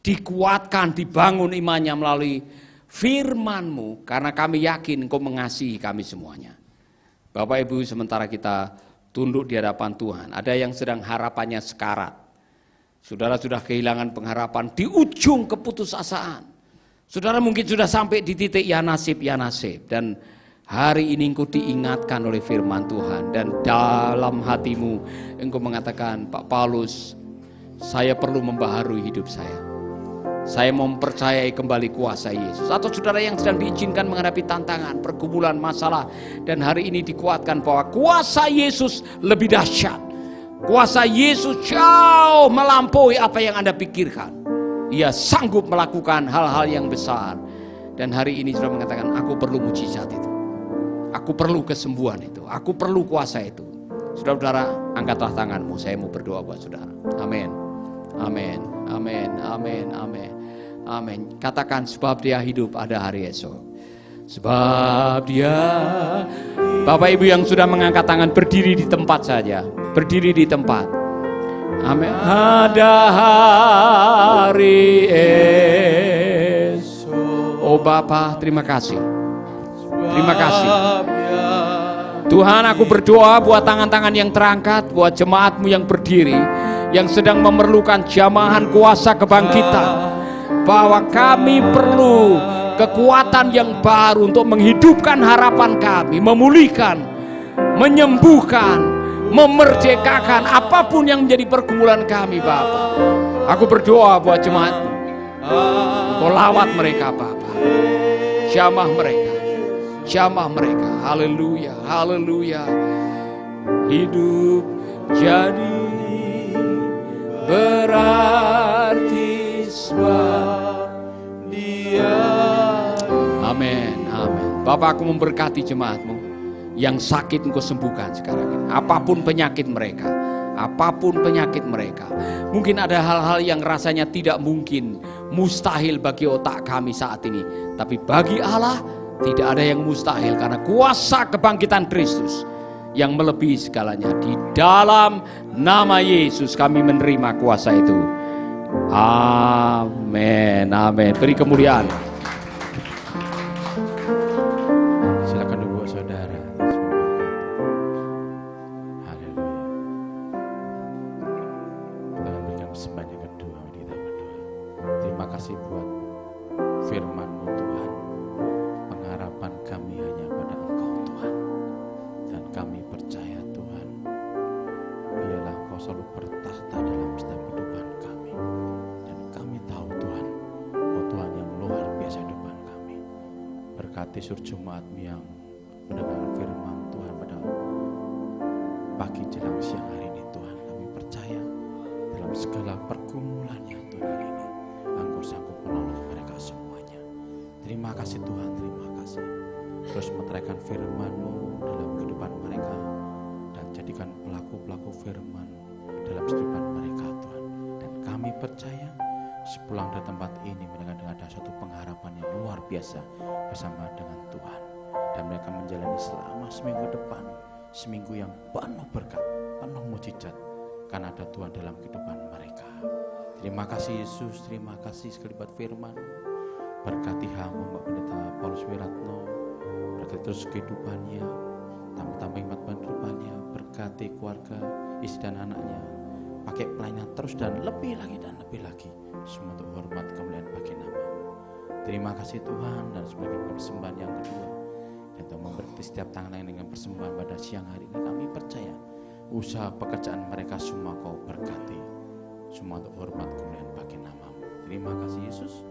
dikuatkan, dibangun imannya melalui firman-Mu, karena kami yakin Engkau mengasihi kami semuanya. Bapak Ibu, sementara kita tunduk di hadapan Tuhan, ada yang sedang harapannya sekarat. Saudara sudah kehilangan pengharapan di ujung keputusasaan. Saudara mungkin sudah sampai di titik ya nasib. Dan hari ini engkau diingatkan oleh firman Tuhan. Dan dalam hatimu engkau mengatakan, Pak Paulus, saya perlu membaharui hidup saya. Saya mempercayai kembali kuasa Yesus. Atau saudara yang sedang diizinkan menghadapi tantangan, pergumulan, masalah. Dan hari ini dikuatkan bahwa kuasa Yesus lebih dahsyat. Kuasa Yesus jauh melampaui apa yang Anda pikirkan. Ia sanggup melakukan hal-hal yang besar. Dan hari ini sudah mengatakan, aku perlu mujizat itu. Aku perlu kesembuhan itu. Aku perlu kuasa itu. Saudara-saudara, angkatlah tanganmu. Saya mau berdoa buat saudara. Amin. Amin. Amin. Amin. Amin. Amin. Katakan, sebab dia hidup ada hari esok. Sebab dia, Bapak Ibu yang sudah mengangkat tangan, berdiri di tempat saja. Berdiri di tempat. Amin. Ada hari esok. Oh Bapa, terima kasih. Terima kasih. Tuhan, aku berdoa buat tangan-tangan yang terangkat, buat jemaat-Mu yang berdiri, yang sedang memerlukan jamahan kuasa kebangkitan, bahwa kami perlu kekuatan yang baru untuk menghidupkan harapan kami, memulihkan, menyembuhkan, memerdekakan apapun yang menjadi pergumulan kami, Bapa. Aku berdoa buat jemaat-Mu. Kau lawat mereka, Bapa. Jamah mereka. Jamah mereka. Haleluya. Haleluya. Hidup jadi berarti sebab dia. Amin. Amin. Bapak, aku memberkati jemaat-Mu. Yang sakit Engkau sembuhkan sekarang ini. Apapun penyakit mereka. Apapun penyakit mereka. Mungkin ada hal-hal yang rasanya tidak mungkin, mustahil bagi otak kami saat ini. Tapi bagi Allah tidak ada yang mustahil, karena kuasa kebangkitan Kristus yang melebihi segalanya. Di dalam nama Yesus kami menerima kuasa itu. Amin. Amin. Beri kemuliaan. Silakan duduk saudara. Haleluya. Kita akan berikan persembahan yang kedua. Kita berdoa. Terima kasih buat firman-Mu Tuhan. Pengharapan kami hanya pada Engkau Tuhan. Dan kami percaya Tuhan, biarlah Engkau selalu bertahta dalam setiap kehidupan kami. Dan kami tahu Tuhan, Engkau Tuhan yang luar biasa depan kami. Berkati seluruh jemaat-Mu yang mendengar firman Tuhan pada pagi jelang siang hari ini Tuhan. Kami percaya dalam segala pergumulannya Tuhan hari ini, Engkau sanggup menolong mereka semuanya. Terima kasih Tuhan, terima kasih. Terus meteraikan firman-Mu dalam kehidupan mereka, dan jadikan pelaku-pelaku firman dalam kehidupan mereka Tuhan. Dan kami percaya sepulang dari tempat ini mereka ada suatu pengharapan yang luar biasa bersama dengan Tuhan, dan mereka menjalani selama seminggu depan, seminggu yang penuh berkat, penuh mujizat, karena ada Tuhan dalam kehidupan mereka. Terima kasih Yesus, terima kasih sekali buat firman. Berkati hamba Mbak Pendeta Paulus Wiratno, berkati terus kehidupannya, tambah hikmat kehidupannya, berkati keluarga, istri dan anaknya, pakai pelayanan terus dan lebih lagi dan lebih lagi, semua untuk hormat kemuliaan bagi nama-Mu. Terima kasih Tuhan, dan sebagai persembahan yang kedua, dan untuk memberkati setiap tangan yang dengan persembahan pada siang hari ini, kami percaya usaha pekerjaan mereka semua Kau berkati, semua untuk hormat kemuliaan bagi nama-Mu. Terima kasih Yesus.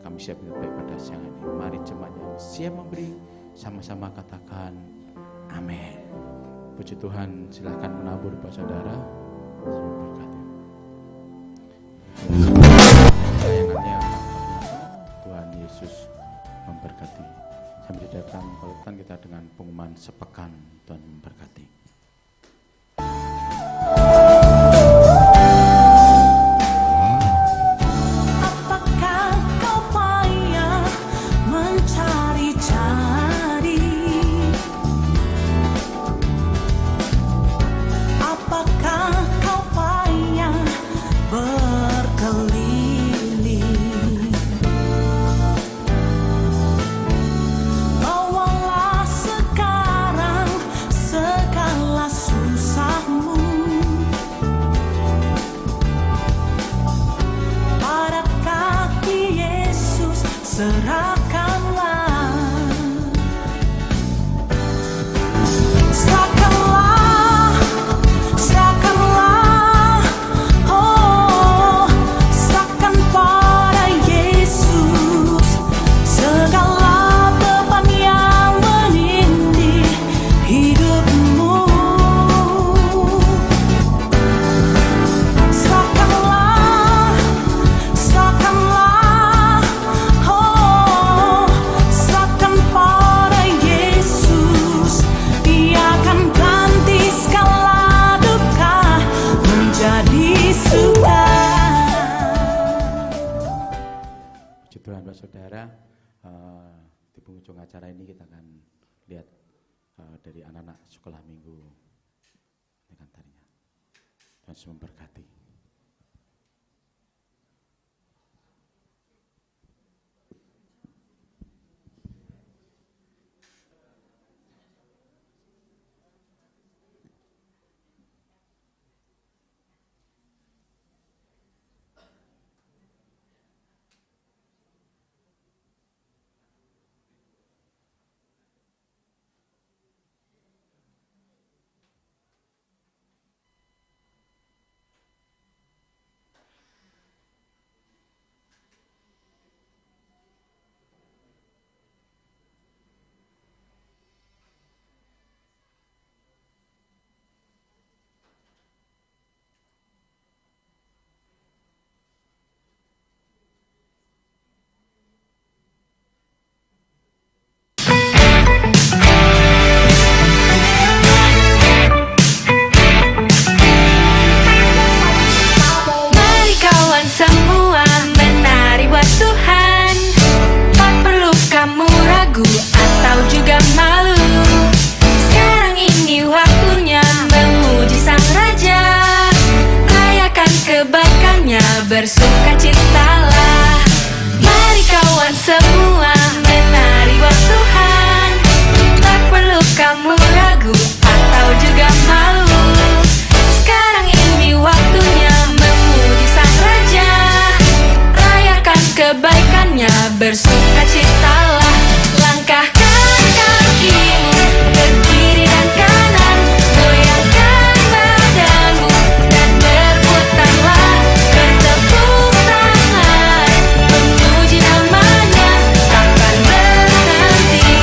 Kami siap baik pada siang ini. Mari jemaat yang siap memberi, sama-sama katakan amin. Puji Tuhan, silakan menabur buat saudara. Semua berkati. Tayangannya Tuhan Yesus memberkati. Sambil datang kalau kita dengan pengumuman sepekan, Tuhan memberkati. Acara ini kita akan lihat dari anak-anak sekolah minggu dengan tarinya. Tuhan Yesus memberkati. Bersukacitalah, mari kawan semua menari buat Tuhan. Tak perlu kamu ragu atau juga malu. Sekarang ini waktunya memuji Sang Raja. Rayakan kebaikannya, bersukacitalah. Langkahkan kakimu ke kiri dan kanan, goyangkan badanmu dan berputarlah. Bertepuk tangan, memuji namanya, takkan berhenti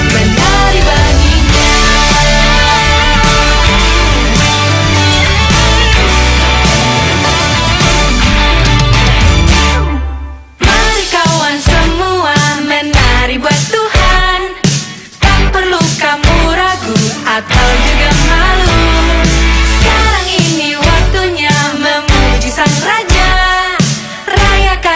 menari baginya. Mari kawan semua menari buat Tuhan. Tak perlu kamu ragu atau juga malu. Sekarang ini waktunya memuji Sang Raja. Rayakan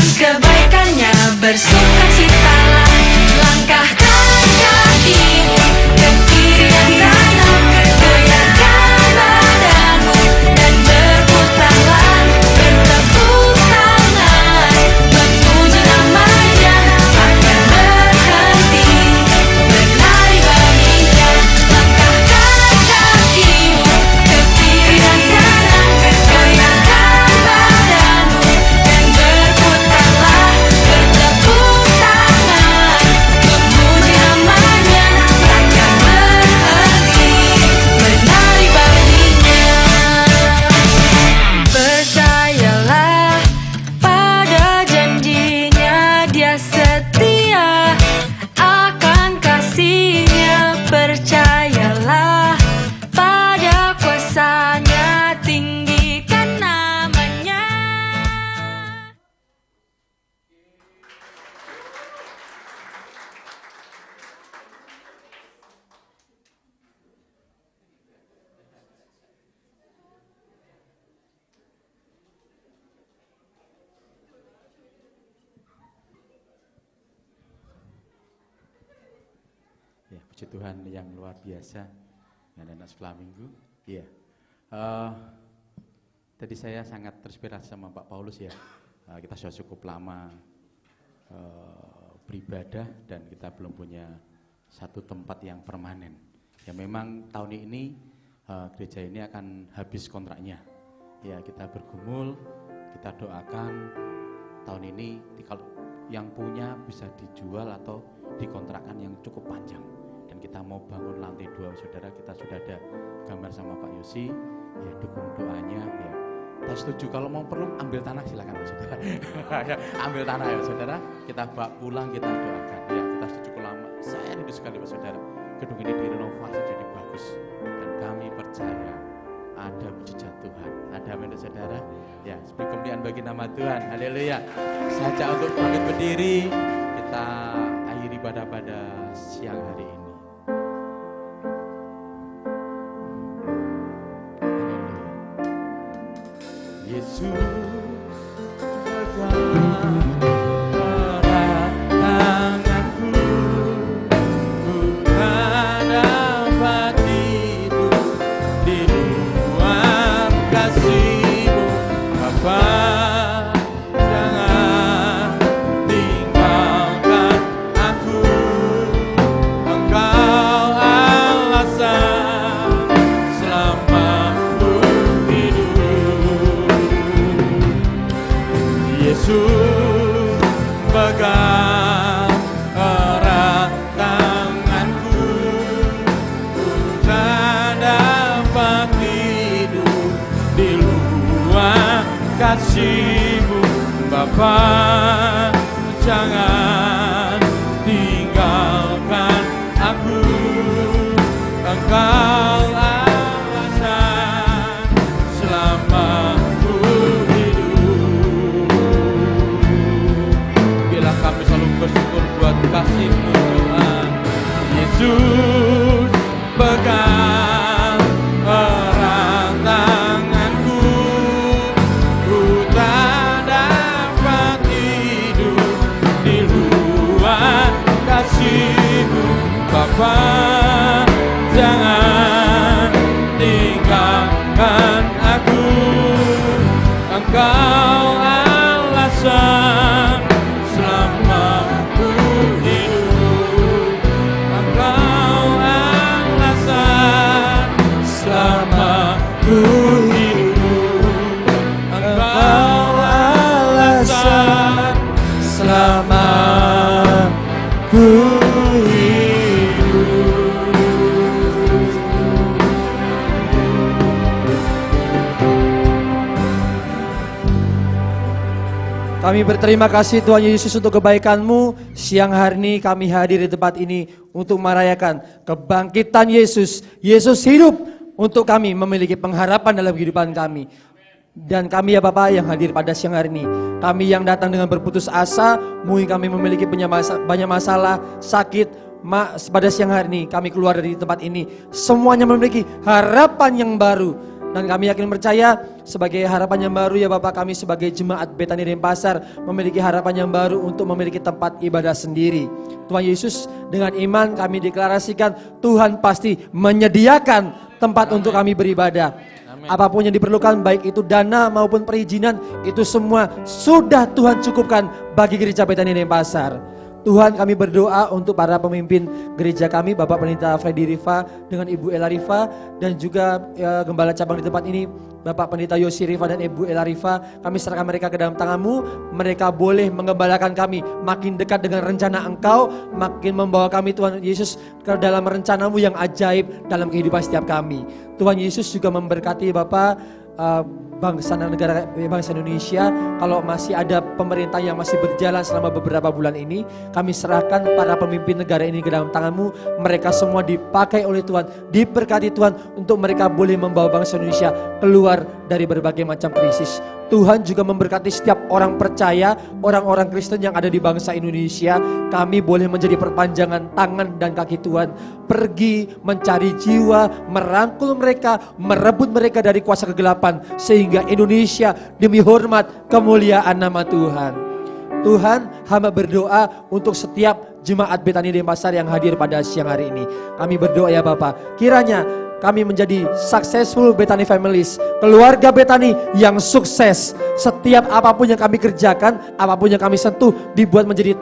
Puji Tuhan yang luar biasa. Anak sekolah minggu. Iya. Tadi saya sangat terinspirasi sama Pak Paulus ya. Kita sudah cukup lama beribadah dan kita belum punya satu tempat yang permanen. Ya memang tahun ini gereja ini akan habis kontraknya. Ya kita bergumul, kita doakan tahun ini kalau yang punya bisa dijual atau dikontrakkan yang cukup panjang. Dan kita mau bangun lantai 2, saudara, kita sudah ada gambar sama Pak Yosi, ya dukung doanya, ya. Kita setuju, kalau mau perlu ambil tanah silakan Pak Saudara. Ya, ambil tanah ya Saudara, kita bawa pulang, kita doakan. Ya kita setuju lama, saya rindu sekali Pak Saudara, gedung ini direnovasi jadi bagus. Dan kami percaya ada mujizat Tuhan. Ada amin Saudara. Ya sebagai kemuliaan bagi nama Tuhan, haleluya. Saya ajak untuk bangkit berdiri, kita akhiri ibadah pada siang hari ini. Yesus pegang erat tanganku, ku tak dapat hidup di luar kasih-Mu, Bapa. Jangan tinggalkan aku, Engkau alasan selama ku hidup. Yesus pegang erat tanganku, ku tak dapat hidup di luar kasih-Mu, Bapa. Jangan tinggalkan aku, Engkau alasan selama ku hidup. Bila kami selalu bersyukur buat kasih-Mu Tuhan. Yesus pegang erat tanganku, ku tak dapat hidup di luar kasih-Mu, Bapa. Jangan tinggalkan aku, Engkau alasan selama ku hidup. Engkau alasan selama ku hidup. Engkau alasan selama ku hidup. Kami berterima kasih Tuhan Yesus untuk kebaikan-Mu. Siang hari ini kami hadir di tempat ini untuk merayakan kebangkitan Yesus. Yesus hidup untuk kami memiliki pengharapan dalam kehidupan kami. Dan kami ya Bapak yang hadir pada siang hari ini, kami yang datang dengan berputus asa, mungkin kami memiliki banyak masalah, sakit, pada siang hari ini kami keluar dari tempat ini, semuanya memiliki harapan yang baru. Dan kami yakin percaya sebagai harapan yang baru ya Bapak, kami sebagai jemaat Betani Denpasar memiliki harapan yang baru untuk memiliki tempat ibadah sendiri. Tuhan Yesus, dengan iman kami deklarasikan Tuhan pasti menyediakan tempat untuk kami beribadah. Apapun yang diperlukan, baik itu dana maupun perizinan, itu semua sudah Tuhan cukupkan bagi gereja Betani Denpasar. Tuhan, kami berdoa untuk para pemimpin gereja kami, Bapak Pendeta Freddy Rifa dengan Ibu Ella Rifa, dan juga gembala cabang di tempat ini, Bapak Pendeta Yosi Rifa dan Ibu Ella Rifa. Kami serahkan mereka ke dalam tangan-Mu. Mereka boleh menggembalakan kami makin dekat dengan rencana Engkau, makin membawa kami Tuhan Yesus ke dalam rencana-Mu yang ajaib dalam kehidupan setiap kami. Tuhan Yesus juga memberkati Bapak bangsa dan negara bangsa Indonesia. Kalau masih ada pemerintah yang masih berjalan selama beberapa bulan ini, kami serahkan para pemimpin negara ini ke dalam tangan-Mu. Mereka semua dipakai oleh Tuhan, diberkati Tuhan untuk mereka boleh membawa bangsa Indonesia keluar dari berbagai macam krisis. Tuhan juga memberkati setiap orang percaya, orang-orang Kristen yang ada di bangsa Indonesia. Kami boleh menjadi perpanjangan tangan dan kaki Tuhan, pergi mencari jiwa, merangkul mereka, merebut mereka dari kuasa kegelapan, sehingga Indonesia demi hormat kemuliaan nama Tuhan. Tuhan, hamba berdoa untuk setiap jemaat Betani Denpasar yang hadir pada siang hari ini. Kami berdoa ya Bapak, kiranya kami menjadi successful Betani families, keluarga Betani yang sukses. Setiap apapun yang kami kerjakan, apapun yang kami sentuh dibuat menjadi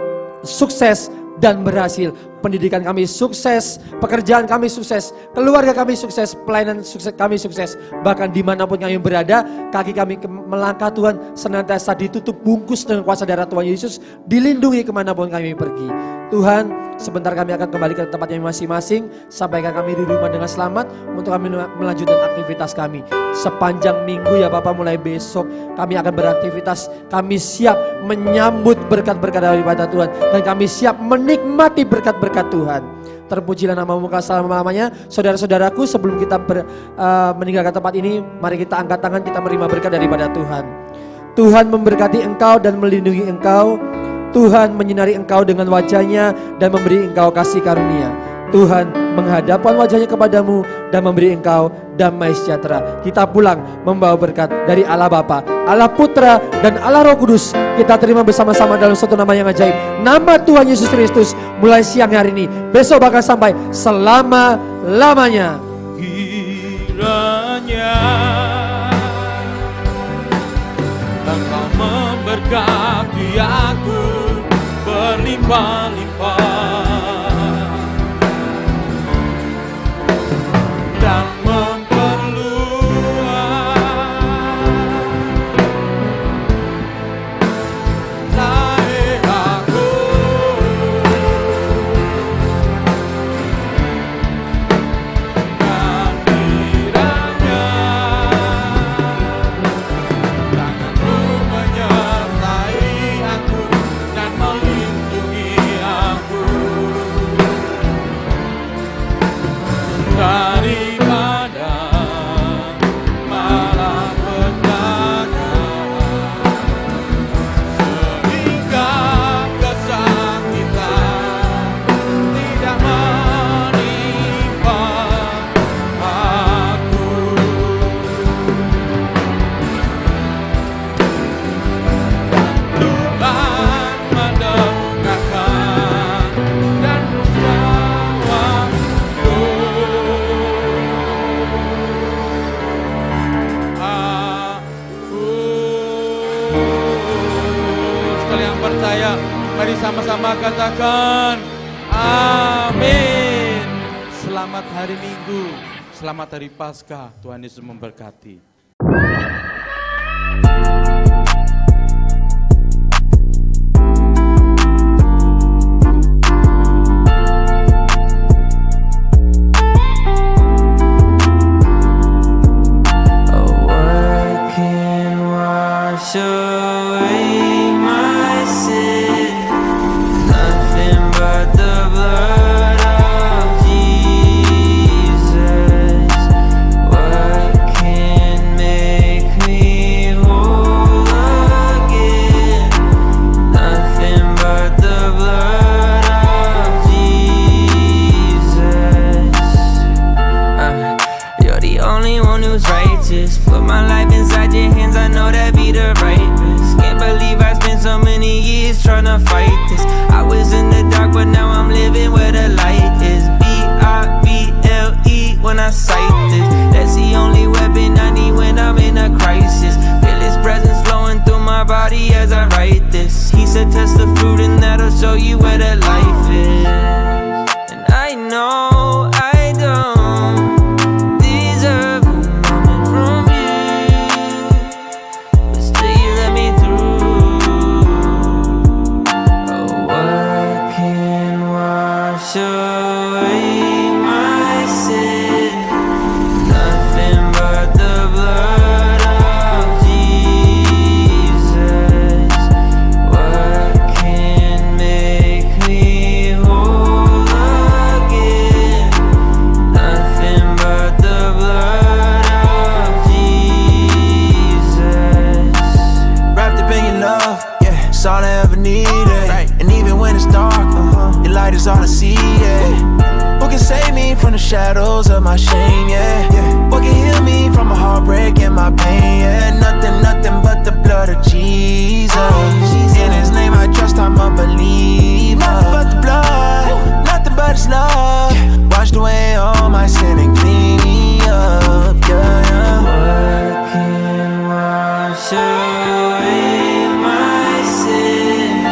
sukses dan berhasil. Pendidikan kami sukses, pekerjaan kami sukses, keluarga kami sukses, pelayanan sukses, kami sukses. Bahkan dimanapun kami berada, kaki kami melangkah Tuhan senantiasa ditutup bungkus dengan kuasa darah Tuhan Yesus, dilindungi kemanapun kami pergi. Tuhan, sebentar kami akan kembali ke tempatnya masing-masing. Sampaikan kami di rumah dengan selamat untuk kami melanjutkan aktivitas kami. Sepanjang minggu ya Bapak, mulai besok kami akan beraktivitas. Kami siap menyambut berkat-berkat daripada Tuhan, dan kami siap menikmati berkat-berkat Tuhan. Terpujilah namamu selama-lamanya. Saudara-saudaraku, sebelum kita meninggalkan tempat ini, mari kita angkat tangan, kita menerima berkat daripada Tuhan. Tuhan memberkati engkau dan melindungi engkau. Tuhan menyinari engkau dengan wajahnya dan memberi engkau kasih karunia. Tuhan menghadapkan wajahnya kepadamu dan memberi engkau damai sejahtera. Kita pulang membawa berkat dari Allah Bapa, Allah Putra, dan Allah Roh Kudus. Kita terima bersama-sama dalam satu nama yang ajaib, nama Tuhan Yesus Kristus. Mulai siang hari ini, besok bahkan sampai selama-lamanya. Kiranya Engkau memberkati aku berlimpah-limpah dan memperluas daerahku. Dan kiranya tanganmu menyertai aku dan melindungi aku daripada malapetaka, sehingga kesakitan tidak menimpa aku. Tuhan mendekatkan dan menjawabku. Sekali yang percaya, mari sama-sama katakan amin. Selamat hari Minggu, selamat hari Paskah. Tuhan Yesus memberkati. What can wash away my sin? Nothing but the blood of Jesus. What can make me whole again? Nothing but the blood of Jesus. You're the only one who's righteous. Put my life inside your hands, I know that be the right risk. Can't believe I spent so many years trying to fight this. I was in the dark, but now I'm living where the light is. B-I-B-L-E when I cite this. That's the only weapon I need when I'm in a crisis. Feel His presence flowing through my body as I write this. He said test the fruit and that'll show you where the life is. And I know I don't deserve a moment from you, but still you let me through. Oh, what can wash away my sin? Nothing but the blood of Jesus. What can make me whole again? Nothing but the blood of Jesus. Wrapped up in your love, yeah, it's all I ever needed. And even when it's dark, your light is all I see, yeah. Who can save me from the shadows of my shame, yeah? What can heal me from my heartbreak and my pain, yeah? Nothing but the blood of Jesus. In His name I trust, I'm a believer. Nothing but the blood, nothing but His love. Washed away all my sin and clean me up. Yeah, yeah. What can wash away my sin?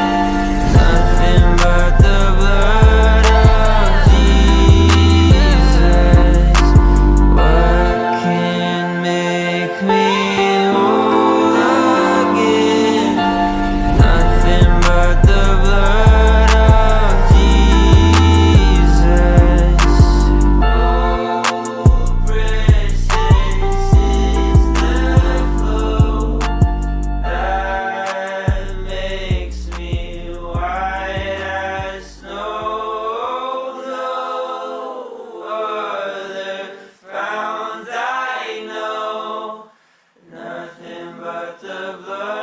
Nothing but the blood of Jesus. What can make me whole again? Nothing but the blood of Jesus. Oh, precious is the flow that makes me white as snow. No other fount I know, nothing but the blood